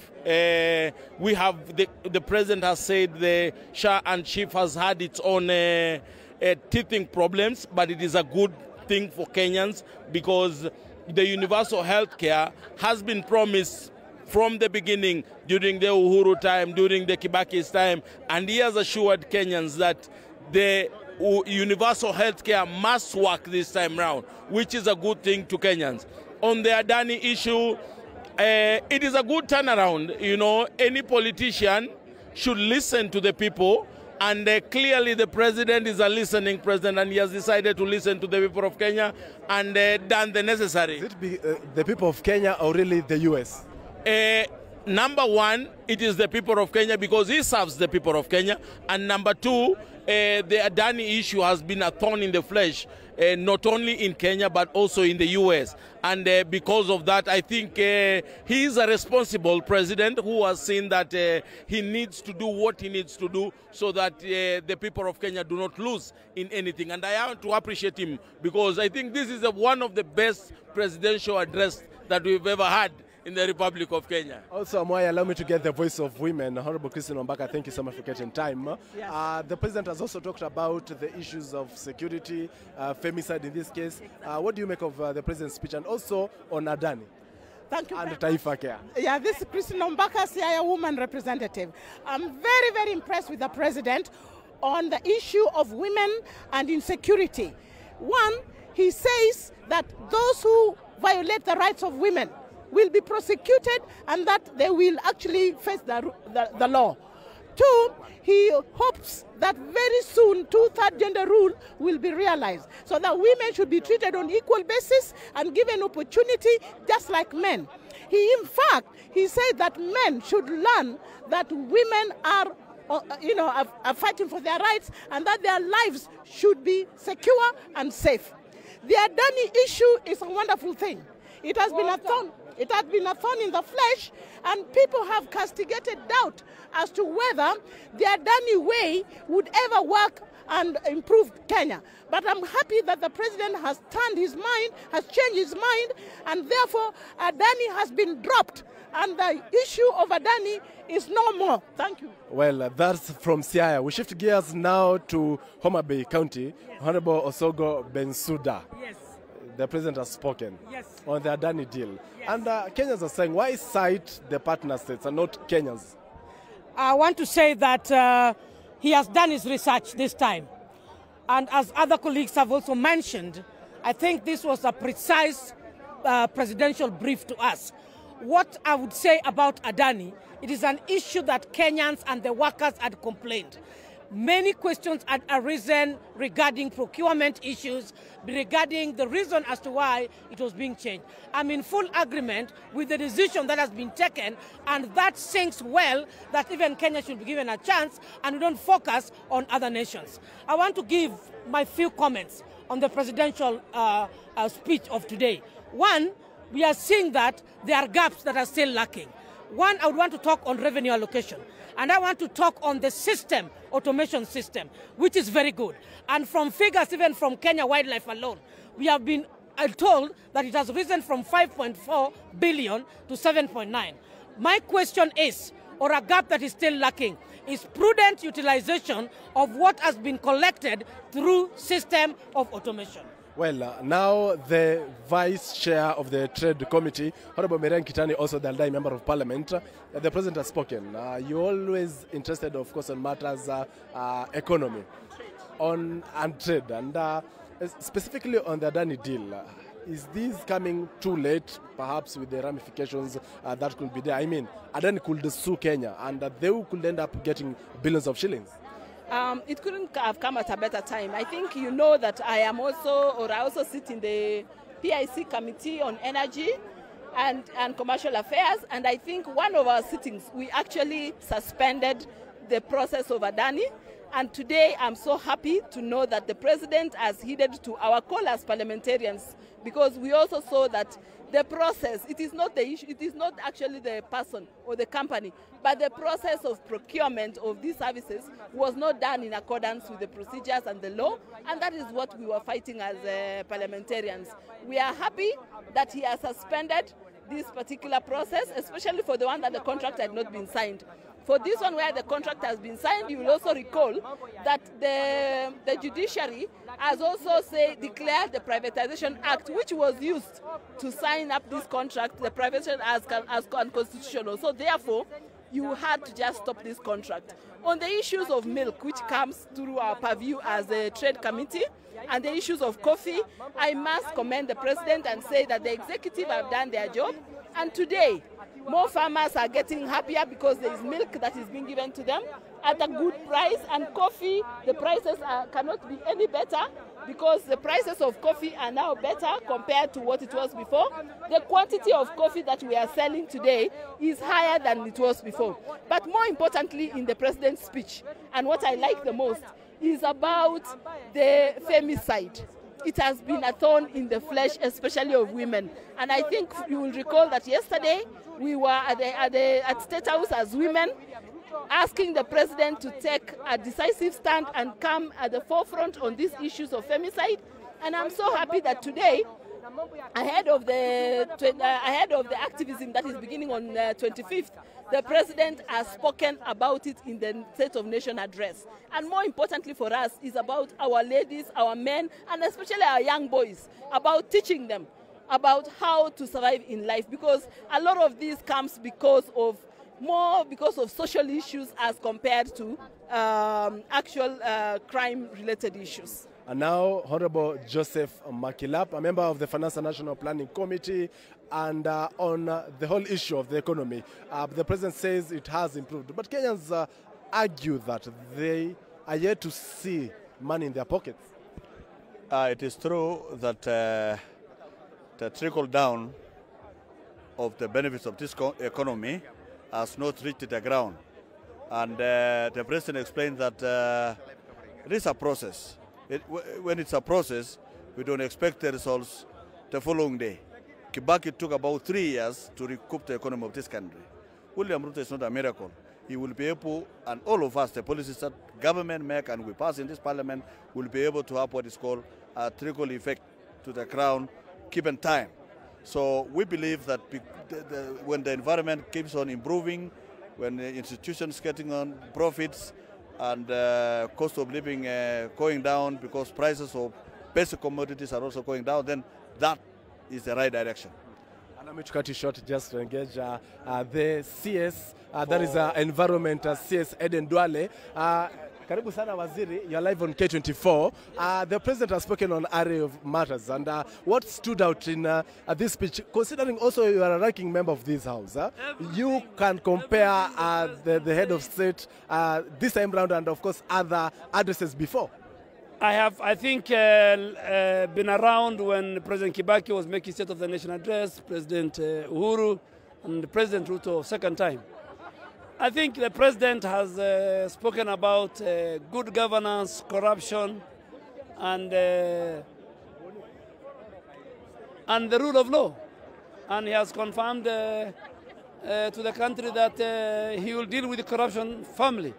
we have the president has said the SHA and SHIF has had its own teething problems, but it is a good thing for Kenyans because the universal health care has been promised from the beginning, during the Uhuru time, during the Kibaki's time, and he has assured Kenyans that the universal health care must work this time round, which is a good thing to Kenyans. On the Adani issue, it is a good turnaround. Any politician should listen to the people, and clearly the president is a listening president, and he has decided to listen to the people of Kenya and done the necessary. Is it the people of Kenya or really the US? number one, it is the people of Kenya because he serves the people of Kenya. And number two, the Adani issue has been a thorn in the flesh, not only in Kenya but also in the US. And because of that, I think he is a responsible president who has seen that he needs to do what he needs to do so that the people of Kenya do not lose in anything. And I want to appreciate him because I think this is one of the best presidential address that we've ever had in the Republic of Kenya. Also, Amoy, allow me to get the voice of women. Honorable Christine Wambaka, thank you so much for getting time. Yes. The president has also talked about the issues of security, femicide in this case. What do you make of the president's speech and also on Adani? Thank you. And Taifa Care. Yeah, this is Christine Wambaka, CIA woman representative. I'm very, very impressed with the president on the issue of women and insecurity. One, he says that those who violate the rights of women will be prosecuted and that they will actually face the law. Two, he hopes that very soon two-third gender rule will be realized so that women should be treated on equal basis and given opportunity just like men. In fact, he said that men should learn that women are fighting for their rights and that their lives should be secure and safe. The Adani issue is a wonderful thing. It has been a thorn. It has been a thorn in the flesh, and people have castigated doubt as to whether the Adani way would ever work and improve Kenya. But I'm happy that the president has turned his mind, has changed his mind, and therefore Adani has been dropped, and the issue of Adani is no more. Thank you. Well, that's from Siaya. We shift gears now to Homa Bay County. Yes. Honorable Osogo Bensouda. Yes. The president has spoken on the Adani deal. Yes. And Kenyans are saying, why cite the partner states and not Kenyans? I want to say that he has done his research this time. And as other colleagues have also mentioned, I think this was a precise presidential brief to us. What I would say about Adani, it is an issue that Kenyans and the workers had complained. Many questions had arisen regarding procurement issues, regarding the reason as to why it was being changed. I'm in full agreement with the decision that has been taken, and that sinks well that even Kenya should be given a chance and we don't focus on other nations. I want to give my few comments on the presidential speech of today. One, we are seeing that there are gaps that are still lacking. One, I would want to talk on revenue allocation. And I want to talk on the system, automation system, which is very good. And from figures even from Kenya Wildlife alone, we have been told that it has risen from 5.4 billion to 7.9. My question is, or a gap that is still lacking, is prudent utilization of what has been collected through system of automation. Well, now the Vice Chair of the Trade Committee, Honorable Miriam Kitani, also the Aldai Member of Parliament, the President has spoken. You're always interested, of course, on matters economy and trade. And specifically on the Adani deal, is this coming too late, perhaps with the ramifications that could be there? I mean, Adani could sue Kenya and they could end up getting billions of shillings. It couldn't have come at a better time. I think you know that I also sit in the PIC Committee on Energy and Commercial Affairs, and I think one of our sittings, we actually suspended the process of Adani, and today I'm so happy to know that the President has heeded to our call as parliamentarians, because we also saw that the process, it is not the issue, it is not actually the person or the company, but the process of procurement of these services was not done in accordance with the procedures and the law, and that is what we were fighting as parliamentarians. We are happy that he has suspended this particular process, especially for the one that the contract had not been signed. For this one where the contract has been signed, you will also recall that the judiciary has also declared the Privatization Act, which was used to sign up this contract, the privatization as unconstitutional. So therefore, you had to just stop this contract. On the issues of milk, which comes through our purview as a trade committee, and the issues of coffee, I must commend the President and say that the executive have done their job. And today, More farmers are getting happier because there is milk that is being given to them at a good price, and coffee, the prices cannot be any better because the prices of coffee are now better compared to what it was before. The quantity of coffee that we are selling today is higher than it was before. But more importantly, in the president's speech, and what I like the most, is about the femicide. It has been a thorn in the flesh, especially of women. And I think you will recall that yesterday we were at State House as women, asking the president to take a decisive stand and come at the forefront on these issues of femicide. And I'm so happy that today, ahead of the activism that is beginning on 25th, the president has spoken about it in the State of Nation address. And more importantly for us is about our ladies, our men, and especially our young boys, about teaching them about how to survive in life, because a lot of this comes because of social issues as compared to actual crime-related issues. And now, Honorable Joseph Makilap, a member of the Finance and National Planning Committee, and on the whole issue of the economy, the president says it has improved. But Kenyans argue that they are yet to see money in their pockets. It is true that the trickle down of the benefits of this economy has not reached the ground. And the president explained that it is a process. When it's a process, we don't expect the results the following day. Kibaki took about 3 years to recoup the economy of this country. William Ruto is not a miracle. He will be able, and all of us, the policies that government make and we pass in this parliament, will be able to have what is called a trickle effect to the crown, given time. So we believe that when the environment keeps on improving, when the institutions getting on profits, and cost of living going down because prices of basic commodities are also going down, then that is the right direction. And I'm going to cut you short just to engage the CS, that is Environment CS Eden Duale. Karibu sana Waziri, you're live on K24. The president has spoken on an array of matters, and what stood out in this speech, considering also you are a ranking member of this house, you can compare the head of state this time round and of course other addresses before. I think, been around when President Kibaki was making State of the Nation address, President Uhuru, and President Ruto second time. I think the president has spoken about good governance, corruption, and the rule of law. And he has confirmed to the country that he will deal with the corruption firmly.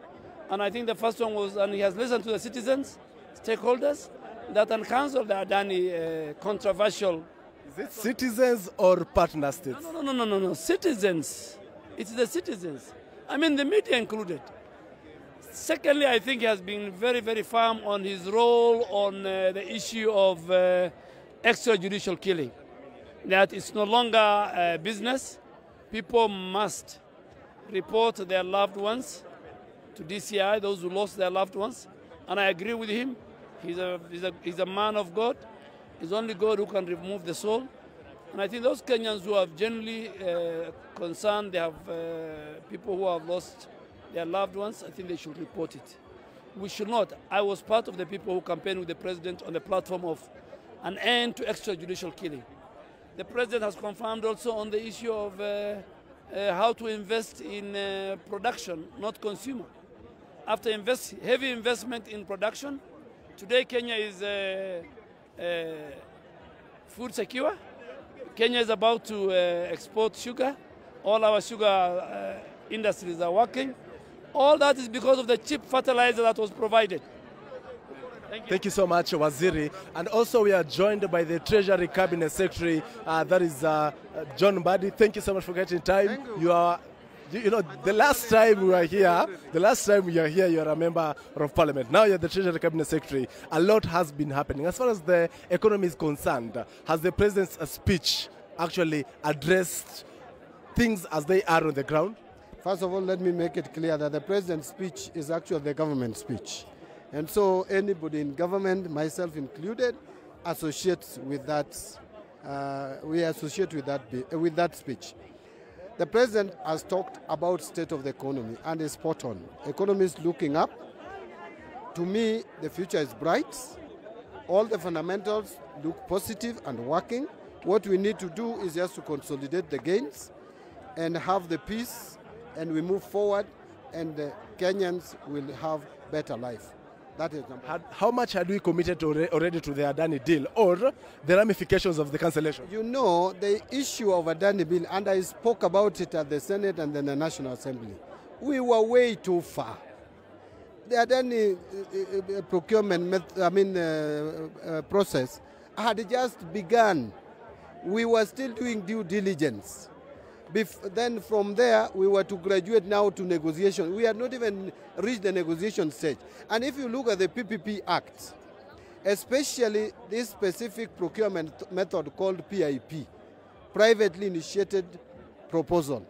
And I think the first one was, and he has listened to the citizens, stakeholders, that uncancelled the Adani controversial. Is it citizens or partner states? No, citizens. It's the citizens. I mean, the media included. Secondly, I think he has been very, very firm on his role on the issue of extrajudicial killing. That it's no longer business. People must report their loved ones to DCI, those who lost their loved ones. And I agree with him. He's a man of God. It's only God who can remove the soul. And I think those Kenyans who are genuinely concerned, they have people who have lost their loved ones, I think they should report it. We should not. I was part of the people who campaigned with the president on the platform of an end to extrajudicial killing. The president has confirmed also on the issue of how to invest in production, not consumer. After heavy investment in production, today Kenya is food secure. Kenya is about to export sugar. All our sugar industries are working. All that is because of the cheap fertilizer that was provided. Thank you so much, Waziri. And also we are joined by the Treasury Cabinet Secretary, that is John Mbadi. Thank you so much for getting time. You know, the last time we were here, you are a member of parliament. Now you're the Treasury Cabinet Secretary. A lot has been happening. As far as the economy is concerned, has the president's speech actually addressed things as they are on the ground? First of all, let me make it clear that the president's speech is actually the government speech. And so anybody in government, myself included, associates with that, we associate with that speech. The president has talked about state of the economy and is spot on. Economy is looking up. To me, the future is bright. All the fundamentals look positive and working. What we need to do is just to consolidate the gains and have the peace, and we move forward, and the Kenyans will have better life. That is number one. How much had we committed already to the Adani deal, or the ramifications of the cancellation? You know, the issue of Adani bill, and I spoke about it at the Senate and then the National Assembly, we were way too far. The Adani procurement process had just begun. We were still doing due diligence. Then from there, we were to graduate now to negotiation. We had not even reached the negotiation stage. And if you look at the PPP Act, especially this specific procurement method called PIP, privately initiated proposal,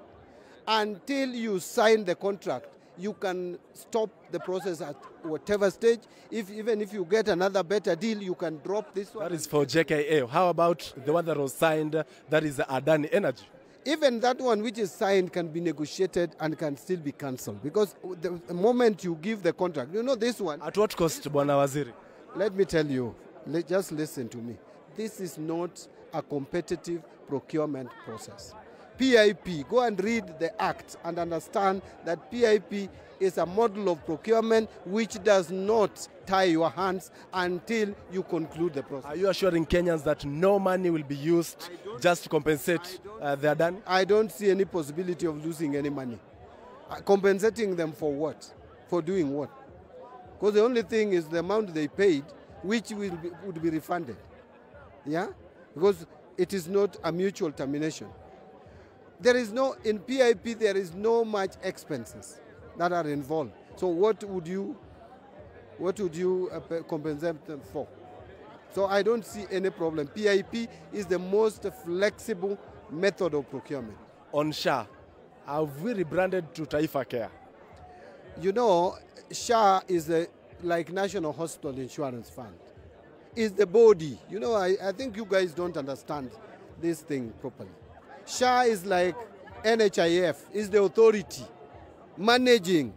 until you sign the contract, you can stop the process at whatever stage. Even if you get another better deal, you can drop this one. That is for JKA. How about the one that was signed, that is Adani Energy? Even that one which is signed can be negotiated and can still be cancelled, because the moment you give the contract, you know this one. At what cost, Bwana Waziri? Let me tell you, just listen to me. This is not a competitive procurement process. PIP, go and read the act and understand that PIP is a model of procurement which does not tie your hands until you conclude the process. Are you assuring Kenyans that no money will be used just to compensate the Adani? I don't see any possibility of losing any money. Compensating them for what? For doing what? Because the only thing is the amount they paid, which would be refunded. Yeah? Because it is not a mutual termination. There is no, in PIP, there is no much expenses that are involved. So what would you compensate them for? So I don't see any problem. PIP is the most flexible method of procurement. On SHA, have we rebranded to Taifa Care? You know, SHA is like National Hospital Insurance Fund. It's the body. You know, I think you guys don't understand this thing properly. SHA is like NHIF, is the authority managing.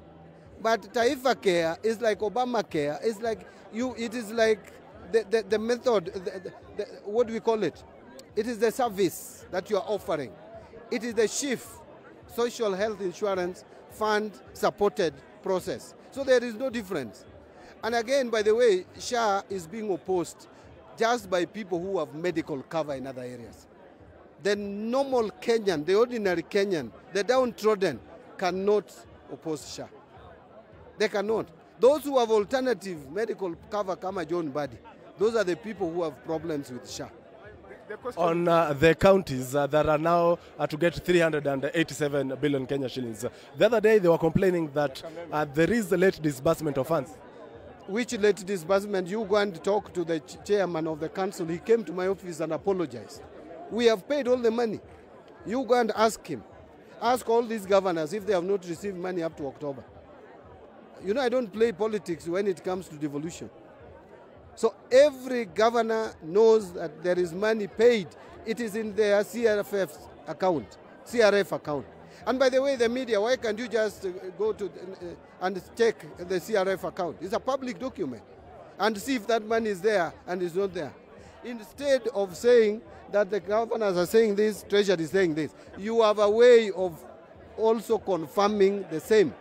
But Taifa Care is like Obamacare. It's like it is like the method, what do we call it? It is the service that you are offering. It is the SHIF, Social Health Insurance Fund supported process. So there is no difference. And again, by the way, SHA is being opposed just by people who have medical cover in other areas. The normal Kenyan, the ordinary Kenyan, the downtrodden cannot oppose SHA. They cannot. Those who have alternative medical cover, kama John Badi, those are the people who have problems with SHA. On the counties that are now to get 387 billion Kenya shillings. The other day they were complaining that there is a late disbursement of funds. Which late disbursement? You go and talk to the chairman of the council. He came to my office and apologized. We have paid all the money. You go and ask him. Ask all these governors if they have not received money up to October. You know, I don't play politics when it comes to devolution. So every governor knows that there is money paid. It is in their CRF account. And by the way, the media, why can't you just go to and check the CRF account? It's a public document. And see if that money is there and is not there. Instead of saying that the governors are saying this, Treasury is saying this, you have a way of also confirming the same.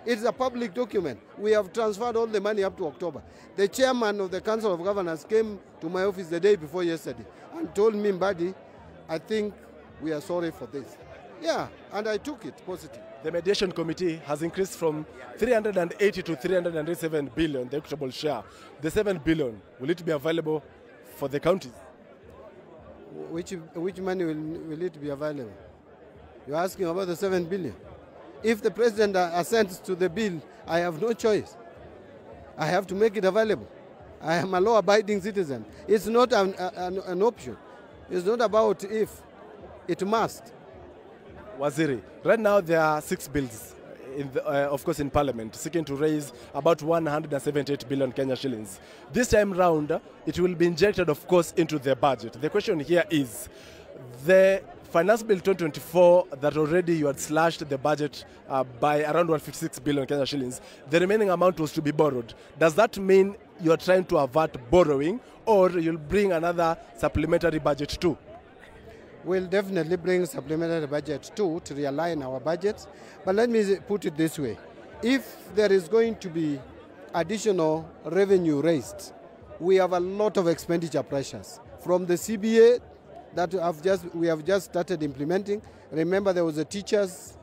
It's a public document. We have transferred all the money up to October. The chairman of the Council of Governors came to my office the day before yesterday and told me, Mbadi, I think we are sorry for this. Yeah, and I took it positive. The mediation committee has increased from 380 to 387 billion, the equitable share. The 7 billion, will it be available for the counties? Which money will it be available? You're asking about the 7 billion. If the president assents to the bill, I have no choice. I have to make it available. I am a law-abiding citizen. It's not an option. It's not about if. It must. Waziri, right now there are 6 bills, of course, in Parliament, seeking to raise about 178 billion Kenya shillings. This time round, it will be injected, of course, into the budget. The question here is, the Finance Bill 2024 that already you had slashed the budget by around 156 billion Kenya shillings. The remaining amount was to be borrowed. Does that mean you're trying to avert borrowing, or you'll bring another supplementary budget too? We'll definitely bring supplementary budget too to realign our budgets. But let me put it this way. If there is going to be additional revenue raised, we have a lot of expenditure pressures. From the CBA that we have just started implementing. Remember, there was the teachers.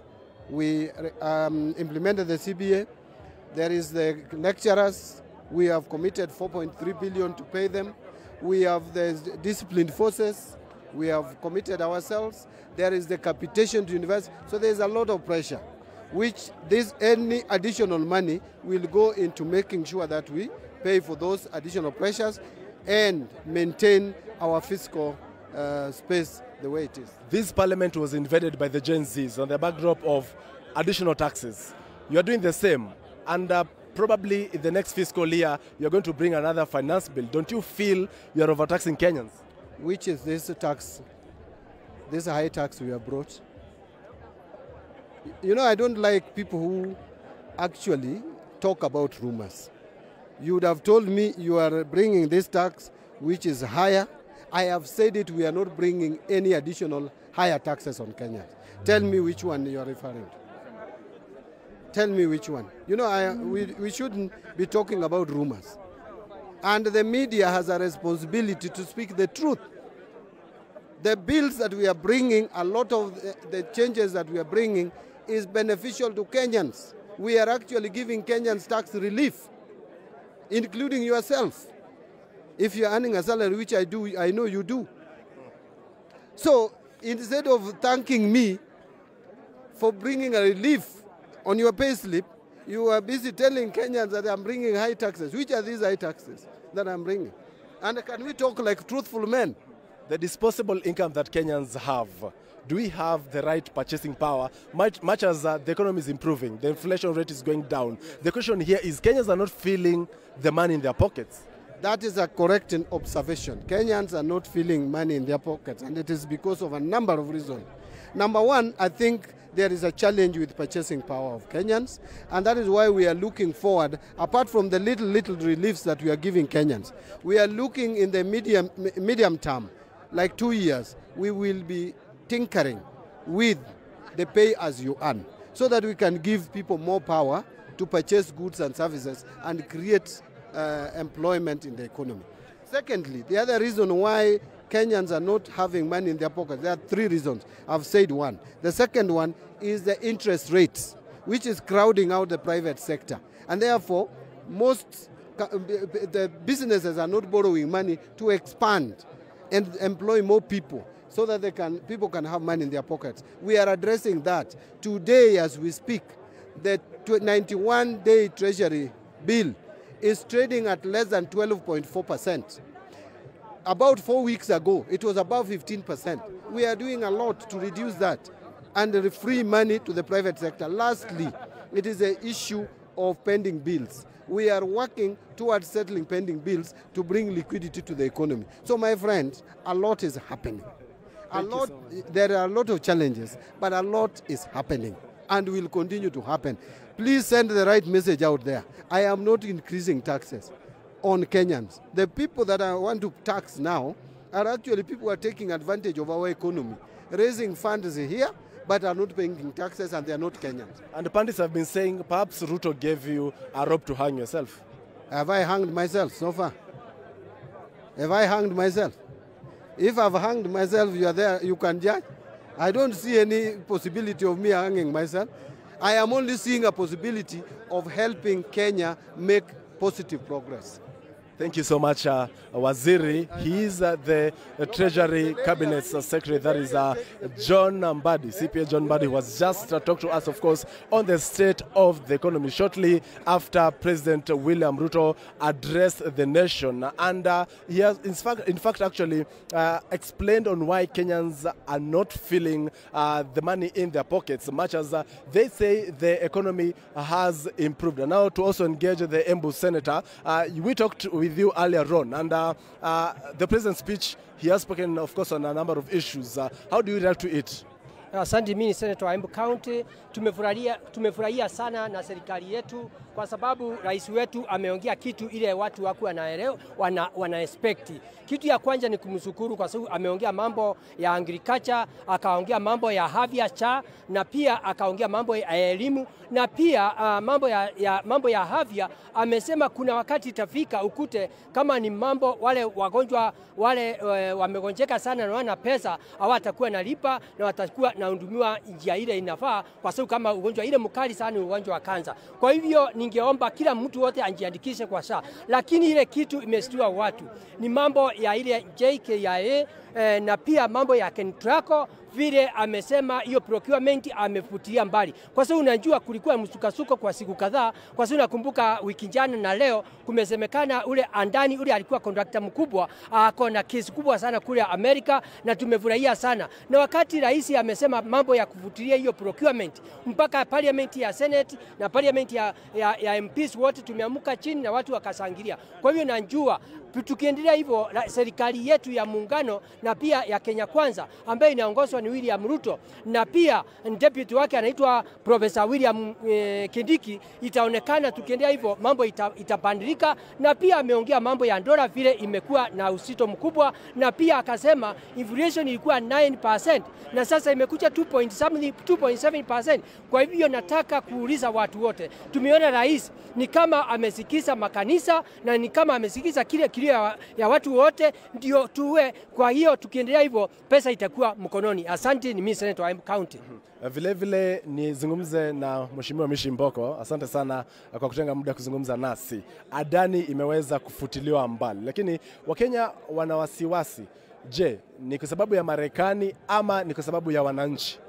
We implemented the CBA. There is the lecturers. We have committed 4.3 billion to pay them. We have the disciplined forces. We have committed ourselves. There is the capitation to university. So there is a lot of pressure, which any additional money will go into making sure that we pay for those additional pressures and maintain our fiscal space the way it is. This parliament was invaded by the Gen Zs on the backdrop of additional taxes. You are doing the same, and probably in the next fiscal year you are going to bring another finance bill. Don't you feel you are overtaxing Kenyans? Which is this tax, this high tax we have brought? You know, I don't like people who actually talk about rumors. You would have told me you are bringing this tax which is higher. I have said it, we are not bringing any additional higher taxes on Kenyans. Tell me which one you are referring to. Tell me which one. You know, we shouldn't be talking about rumors. And the media has a responsibility to speak the truth. The bills that we are bringing, a lot of the changes that we are bringing is beneficial to Kenyans. We are actually giving Kenyans tax relief, including yourself. If you're earning a salary, which I do, I know you do. So instead of thanking me for bringing a relief on your pay slip, you are busy telling Kenyans that I'm bringing high taxes. Which are these high taxes that I'm bringing? And can we talk like truthful men? The disposable income that Kenyans have, do we have the right purchasing power? Much as the economy is improving, the inflation rate is going down. The question here is Kenyans are not feeling the money in their pockets. That is a correct observation. Kenyans are not feeling money in their pockets, and it is because of a number of reasons. Number one, I think there is a challenge with purchasing power of Kenyans, and that is why we are looking forward, apart from the little reliefs that we are giving Kenyans, we are looking in the medium term, like 2 years, we will be tinkering with the pay as you earn, so that we can give people more power to purchase goods and services and create employment in the economy. Secondly, the other reason why Kenyans are not having money in their pockets, there are 3 reasons. I've said one. The second one is the interest rates, which is crowding out the private sector. And therefore, the businesses are not borrowing money to expand and employ more people so that people can have money in their pockets. We are addressing that. Today, as we speak, the 91-day Treasury bill is trading at less than 12.4%. About 4 weeks ago, it was above 15%. We are doing a lot to reduce that and free money to the private sector. Lastly, it is an issue of pending bills. We are working towards settling pending bills to bring liquidity to the economy. So, my friends, a lot is happening. There are a lot of challenges, but a lot is happening and will continue to happen. Please send the right message out there. I am not increasing taxes on Kenyans. The people that I want to tax now are actually people who are taking advantage of our economy, raising funds here, but are not paying taxes, and they are not Kenyans. And the pundits have been saying perhaps Ruto gave you a rope to hang yourself. Have I hanged myself so far? Have I hanged myself? If I've hanged myself, you are there, you can judge. I don't see any possibility of me hanging myself. I am only seeing a possibility of helping Kenya make positive progress. Thank you so much, Waziri. He is the Treasury Cabinet Secretary. That is John Mbadi, CPA John Mbadi, who was just talked to us, of course, on the state of the economy shortly after President William Ruto addressed the nation. And he has, in fact, actually explained on why Kenyans are not feeling the money in their pockets, much as they say the economy has improved. And now to also engage the Embu Senator, we with you earlier on, and the president's speech, he has spoken, of course, on a number of issues. How do you react to it? Asante, mimi ni Senator wa Embu County. Tumefurahia sana na serikali yetu kwa sababu rais wetu ameongea kitu ile watu wako wanaelewa, wana expect. Kitu ya kwanza ni kumshukuru kwa sababu ameongea mambo ya agriculture, akaongea mambo ya afya na pia akaongea mambo ya elimu na pia mambo ya afya. Amesema kuna wakati itafika ukute kama ni mambo wale wagonjwa wale wamegonjeka sana na wana pesa hawatakuwa nalipa na watakuwa nahudumiwa njia ile inafaa, kwa sababu kama ugonjwa ile mkali sana ni ugonjwa wa kansa. Kwa hivyo ningeomba kila mtu wote ajiandikishe kwa SHA, lakini ile kitu imestua watu ni mambo ya ile JKIA na pia mambo ya K24 vile amesema hiyo procurement amefutilia mbali. Kwa sababu unajua kulikuwa msukasuko kwa siku kadhaa, kwa sababu nakumbuka wiki jana na leo kumesemekana ule andani ule alikuwa contractor mkubwa ako na kesi kubwa sana kule Amerika, na tumefurahia sana. Na wakati rais amesema mambo ya kufutilia hiyo procurement, mpaka parliament ya Senate na parliament ya MPs wote tumeamuka chini na watu wakashangilia. Kwa hivyo najua tukiendelea hivyo serikali yetu ya muungano na pia ya Kenya Kwanza ambayo inaongozwa ni William Ruto na pia deputy wake anaitwa Professor William Kindiki, itaonekana tukiendelea hivyo mambo itapandilika. Na pia ameongea mambo ya dola vile imekuwa na usito mkubwa, na pia akasema inflation ilikuwa 9% na sasa imekuja 2.7%. Kwa hivyo nataka kuuliza watu wote, tumeona rais ni kama amesikiza makanisa na ni kama amesikiza kile ya watu wote, ndio tuwe. Kwa hiyo tukiendelea hivyo pesa itakuwa mkononi. Asante, ni mimi Senator wa Embu County. Vile vile nizungumze na Mheshimiwa Mishi Mboko. Asante sana kwa kutenga muda kuzungumza nasi. Adani imeweza kufutiliwa mbali, lakini Wakenya wana wasiwasi. Je, ni kwa sababu ya Marekani ama ni kwa sababu ya wananchi?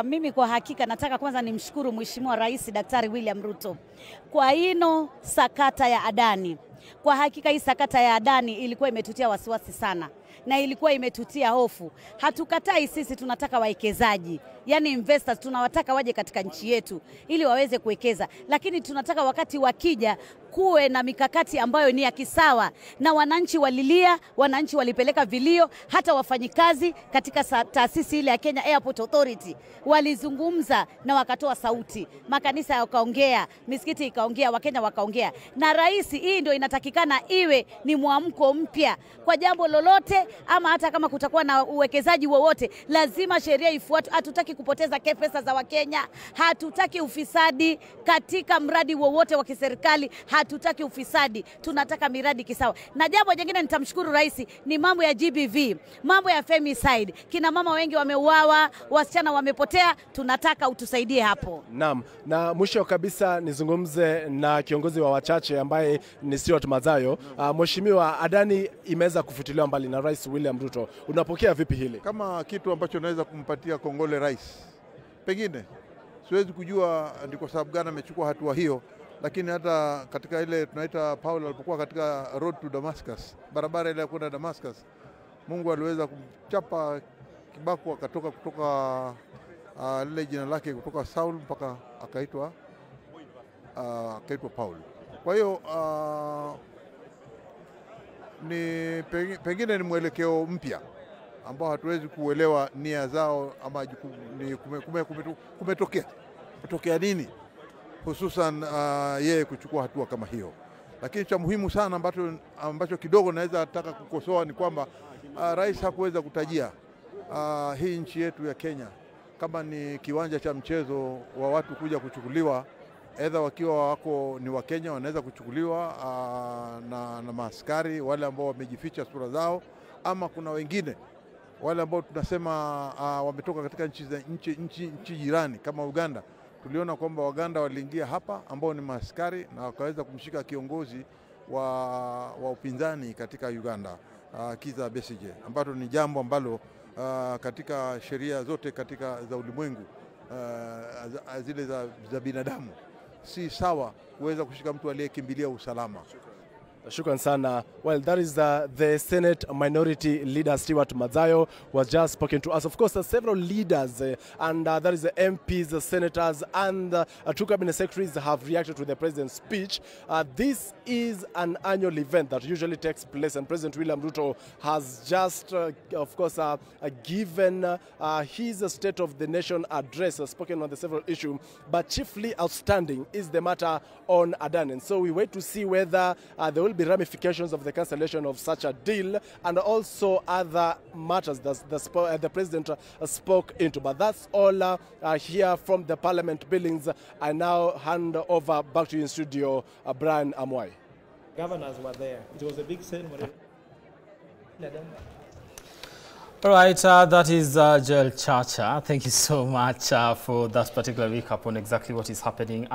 Mimi kwa hakika nataka kwanza nimshukuru Mheshimiwa Rais Daktari William Ruto kwa hino sakata ya Adani. Kwa hakika hii sakata ya Adani ilikuwa imetutia wasiwasi sana na ilikuwa imetutia hofu. Hatukatai sisi, tunataka wawekezaji, yani investors, tunawataka waje katika nchi yetu ili waweze kuwekeza, lakini tunataka wakati wakija kuwe na mikakati ambayo ni ya kisawa. Na wananchi walilia, wananchi walipeleka vilio, hata wafanyikazi katika taasisi ile ya Kenya Airport Authority walizungumza na wakatoa sauti, makanisa yakaongea, misikiti ikaongea, Wakenya wakaongea. Na rais, hii ndio inatakikana iwe ni mwamko mpya kwa jambo lolote, ama hata kama kutakuwa na uwekezaji wowote lazima sheria ifuatwe. Hatutaki kupoteza pesa za Wakenya, hatutaki ufisadi katika mradi wowote wa kiserikali, hatutaki ufisadi, tunataka miradi kisawa. Na jambo jingine nitamshukuru rais ni mambo ya GBV, mambo ya femicide. Kina mama wengi wameuawa, wasichana wamepotea, tunataka utusaidie hapo. Naam, na mwisho kabisa nizungumze na kiongozi wa wachache ambaye ni Stuart Mazayo. Mheshimiwa, Adani imeweza kufutiliwa mbali na Rais William Ruto. Unapokea vipi hili? Kama kitu ambacho naweza kumpatia kongole rais, pengine siwezi kujua ni kwa sababu gani amechukua hatua hiyo, lakini hata katika ile tunaita Paul alipokuwa katika road to Damascus, barabara ile ya kwenda Damascus, Mungu aliweza kumchapa kibako akatoka kutoka lile jina lake kutoka Saul mpaka akaitwa Paul. Kwa hiyo ni pengine ni mwelekeo mpya ambao hatuwezi kuelewa nia zao ama kumetokea nini hususan yeye kuchukua hatua kama hiyo. Lakini cha muhimu sana ambacho kidogo naweza nataka kukosoa ni kwamba rais hakuweza kutajia hii nchi yetu ya Kenya kama ni kiwanja cha mchezo wa watu kuja kuchukuliwa, aidha wakiwa wako ni Wakenya wanaweza kuchukuliwa na maaskari wale ambao wamejificha sura zao, ama kuna wengine wale ambao tunasema wametoka katika nchi jirani kama Uganda. Tuliona kwamba Waganda waliingia hapa ambao ni maaskari na wakaweza kumshika kiongozi wa upinzani katika Uganda, Kizza Besigye, ambapo ni jambo ambalo katika sheria zote katika za ulimwengu zile za binadamu si sawa kuweza kushika mtu aliyekimbilia usalama. Shukran sana. Well, that is the Senate Minority Leader, Stewart Madzayo, was just spoken to us. Of course, several leaders and that is the MPs, the senators, and two cabinet secretaries have reacted to the president's speech. This is an annual event that usually takes place, and President William Ruto has just, of course, given his State of the Nation address, spoken on the several issues, but chiefly outstanding is the matter on Adani. And so we wait to see whether there will be ramifications of the cancellation of such a deal and also other matters that the president spoke into. But that's all here from the Parliament buildings. I now hand over back to you in studio, Brian Amwai. Governors were there. It was a big ceremony. All right, that is Joel Chacha. Thank you so much for that particular recap on exactly what is happening,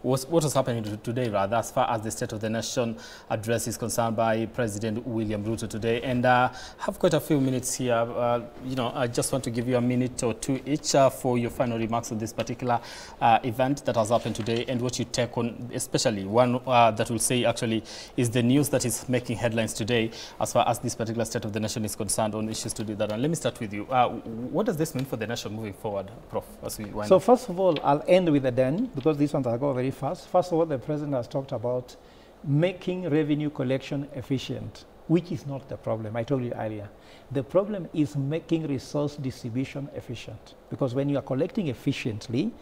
what was happening today, rather, as far as the State of the Nation address is concerned by President William Ruto today. And I have quite a few minutes here. I just want to give you a minute or two each for your final remarks on this particular event that has happened today and what you take on, especially one that will say actually is the news that is making headlines today as far as this particular State of the Nation is concerned on issues to do that. And let me start with you. What does this mean for the nation moving forward, Prof? As we wind up? First of all, I'll end with Adani because these ones will go very fast. First of all, the president has talked about making revenue collection efficient, which is not the problem. I told you earlier. The problem is making resource distribution efficient, because when you are collecting efficiently,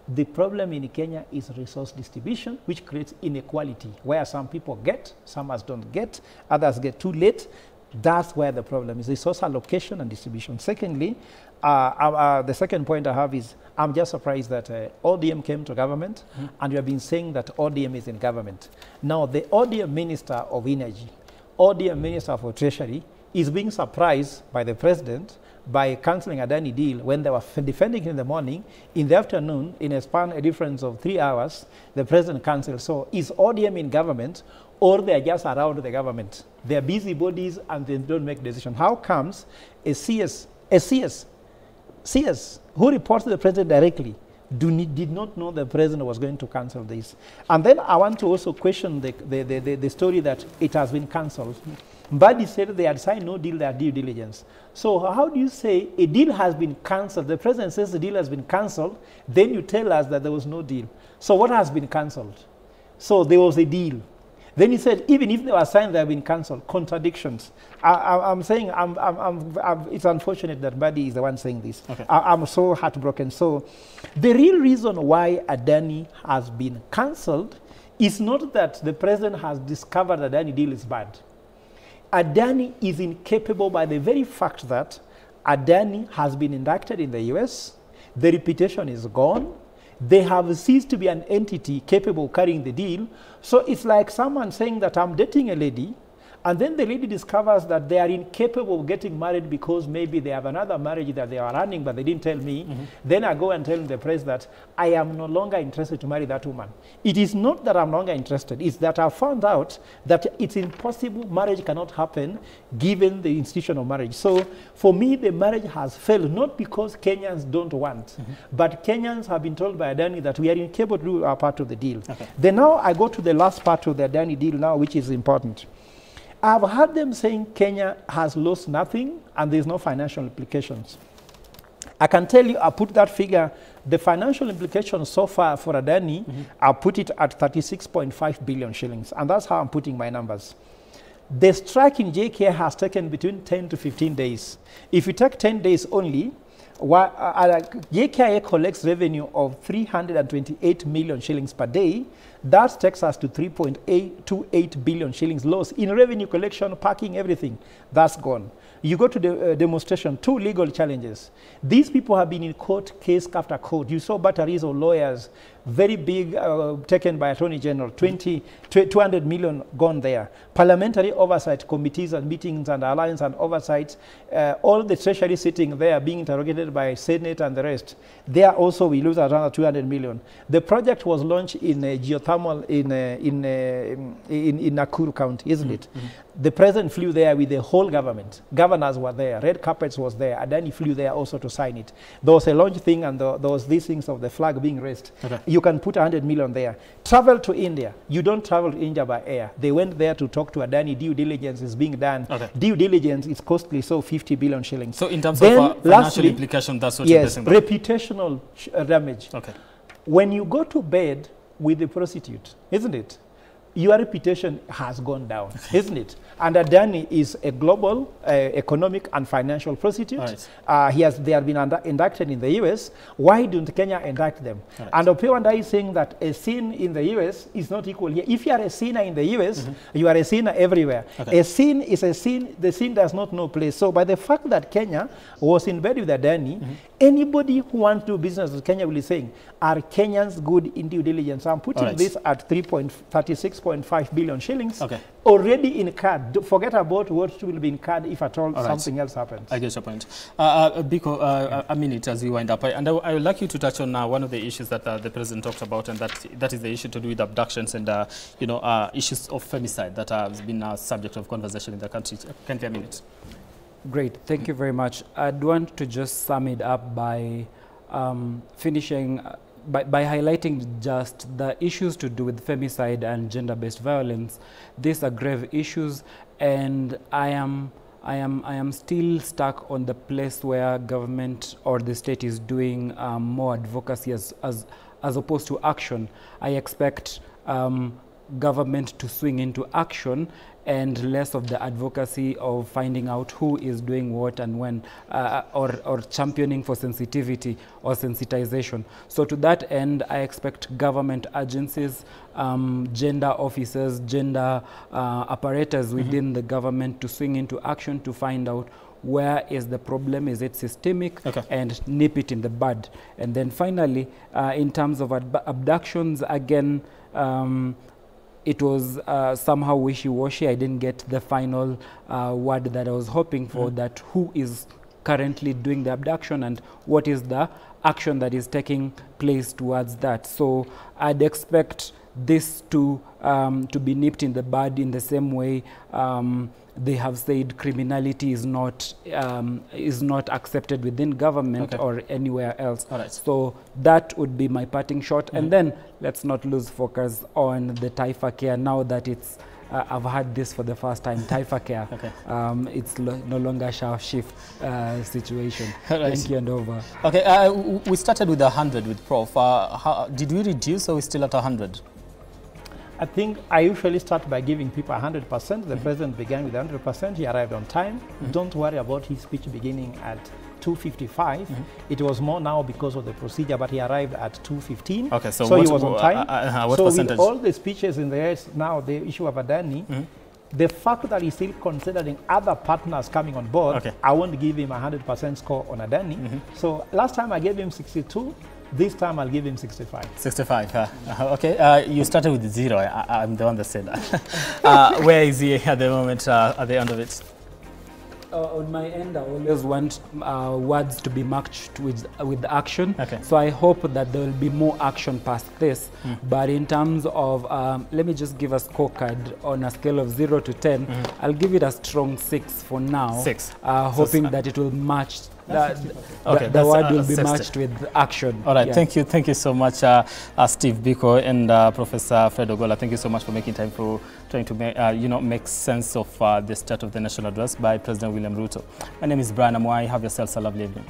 the problem in Kenya is resource distribution, which creates inequality, where some people get, some others don't get, others get too late. That's where the problem is, resource allocation and distribution. Secondly, the second point I have is I'm just surprised that ODM came to government, and we have been saying that ODM is in government. Now, the ODM Minister of Energy, ODM Minister for Treasury, is being surprised by the president by cancelling a Adani deal when they were defending in the morning. In the afternoon, in a difference of 3 hours, the president cancelled. So is ODM in government, or they are just around the government? They are busybodies and they don't make decisions. How comes a CS who reports to the president directly did not know the president was going to cancel this? And then I want to also question the story that it has been cancelled. Mbadi said they had signed no deal, they had due diligence. So how do you say a deal has been cancelled? The president says the deal has been cancelled, then you tell us that there was no deal. So what has been cancelled? So there was a deal. Then he said, even if they were signed, they have been cancelled. Contradictions. I'm saying, it's unfortunate that Mbadi is the one saying this. Okay. I'm so heartbroken. So the real reason why Adani has been cancelled is not that the president has discovered that Adani deal is bad. Adani is incapable by the very fact that Adani has been inducted in the US, the reputation is gone, they have ceased to be an entity capable of carrying the deal. So it's like someone saying that I'm dating a lady, and then the lady discovers that they are incapable of getting married because maybe they have another marriage that they are running, but they didn't tell me. Then I go and tell the press that I am no longer interested to marry that woman. It is not that I'm no longer interested, it's that I found out that it's impossible, marriage cannot happen given the institution of marriage. So for me, the marriage has failed, not because Kenyans don't want, but Kenyans have been told by Adani that we are incapable to do our part of the deal. Okay. Then now I go to the last part of the Adani deal now, which is important. I've heard them saying Kenya has lost nothing and there's no financial implications. I can tell you, I put that figure, the financial implications so far for Adani, I put it at 36.5 billion shillings. And that's how I'm putting my numbers. The strike in JKIA has taken between 10 to 15 days. If you take 10 days only, JKIA collects revenue of 328 million shillings per day. That takes us to 3.828 billion shillings loss in revenue collection, parking, everything. That's gone. You go to the demonstration, 2 legal challenges. These people have been in court, case after court. You saw batteries of lawyers, very big, taken by Attorney General, 200 million gone there. Parliamentary oversight committees and meetings and alliance and oversight, all the treasury sitting there being interrogated by Senate and the rest. There also we lose around 200 million. The project was launched in geothermal in Nakuru County, isn't it? The president flew there with the whole government. Governors were there. Red carpets was there. Adani flew there also to sign it. There was a launch thing and there was these things of the flag being raised. Okay. You can put 100 million there. Travel to India. You don't travel to India by air. They went there to talk to Adani. Due diligence is being done. Okay. Due diligence is costly, so 50 billion shillings. So in terms then, of financial implication, that's what you're basing that? Reputational damage. Okay. When you go to bed with a prostitute, isn't it? Your reputation has gone down, isn't it? And Adani is a global economic and financial prostitute. Right. They have been inducted in the US. Why don't Kenya induct them? Right. And Opiwanda is saying that a sin in the US is not equal here. If you are a sinner in the US, you are a sinner everywhere. Okay. A sin is a sin. The sin does not know place. So by the fact that Kenya was in bed with Adani, anybody who wants to do business with Kenya will be saying, are Kenyans good in due diligence? I'm putting this at 36.5 billion shillings. Okay. Already in card. Forget about what will be in card if at all something else happens. I get your point. Biko, a minute as we wind up. And I would like you to touch on one of the issues that the president talked about, and that is the issue to do with abductions and issues of femicide that has been a subject of conversation in the country. Can you a minute? Great. Thank you very much. I'd want to just sum it up by finishing by highlighting just the issues to do with femicide and gender-based violence. These are grave issues, and I am still stuck on the place where government or the state is doing more advocacy as opposed to action. I expect government to swing into action and less of the advocacy of finding out who is doing what and when, or championing for sensitivity or sensitization. So to that end, I expect government agencies, gender officers, gender apparatus within the government to swing into action to find out where is the problem, is it systemic, and nip it in the bud. And then finally, in terms of abductions, again, it was somehow wishy-washy. I didn't get the final word that I was hoping for, that who is currently doing the abduction and what is the action that is taking place towards that. So I'd expect this to be nipped in the bud in the same way they have said criminality is not accepted within government or anywhere else. So that would be my parting shot. And then let's not lose focus on the Taifa Care now that it's I've had this for the first time, Taifa Care. It's no longer a sharp shift situation. Thank you and over. Okay, we started with 100 with Prof. Did we reduce or are we still at 100? I think I usually start by giving people 100%. The president began with 100%. He arrived on time. Don't worry about his speech beginning at 2:55. It was more now because of the procedure, but he arrived at 2:15. Okay, so he was on time. What so percentage? With all the speeches in the air now, the issue of Adani, the fact that he's still considering other partners coming on board, I won't give him 100% score on Adani. So last time I gave him 62. This time I'll give him 65. 65, okay. You started with 0. I'm the one that said that. Where is he at the moment, at the end of it? On my end, I always want words to be matched with action. So I hope that there will be more action past this. But in terms of, let me just give a scorecard on a scale of 0 to 10. I'll give it a strong 6 for now. 6. Hoping that it will match. The word will be matched with action. All right, thank you so much, Steve Biko and Professor Fred Ogolla. Thank you so much for making time for trying to make sense of the State of the National Address by President William Ruto. My name is Brian Amwai. Have yourselves a lovely evening.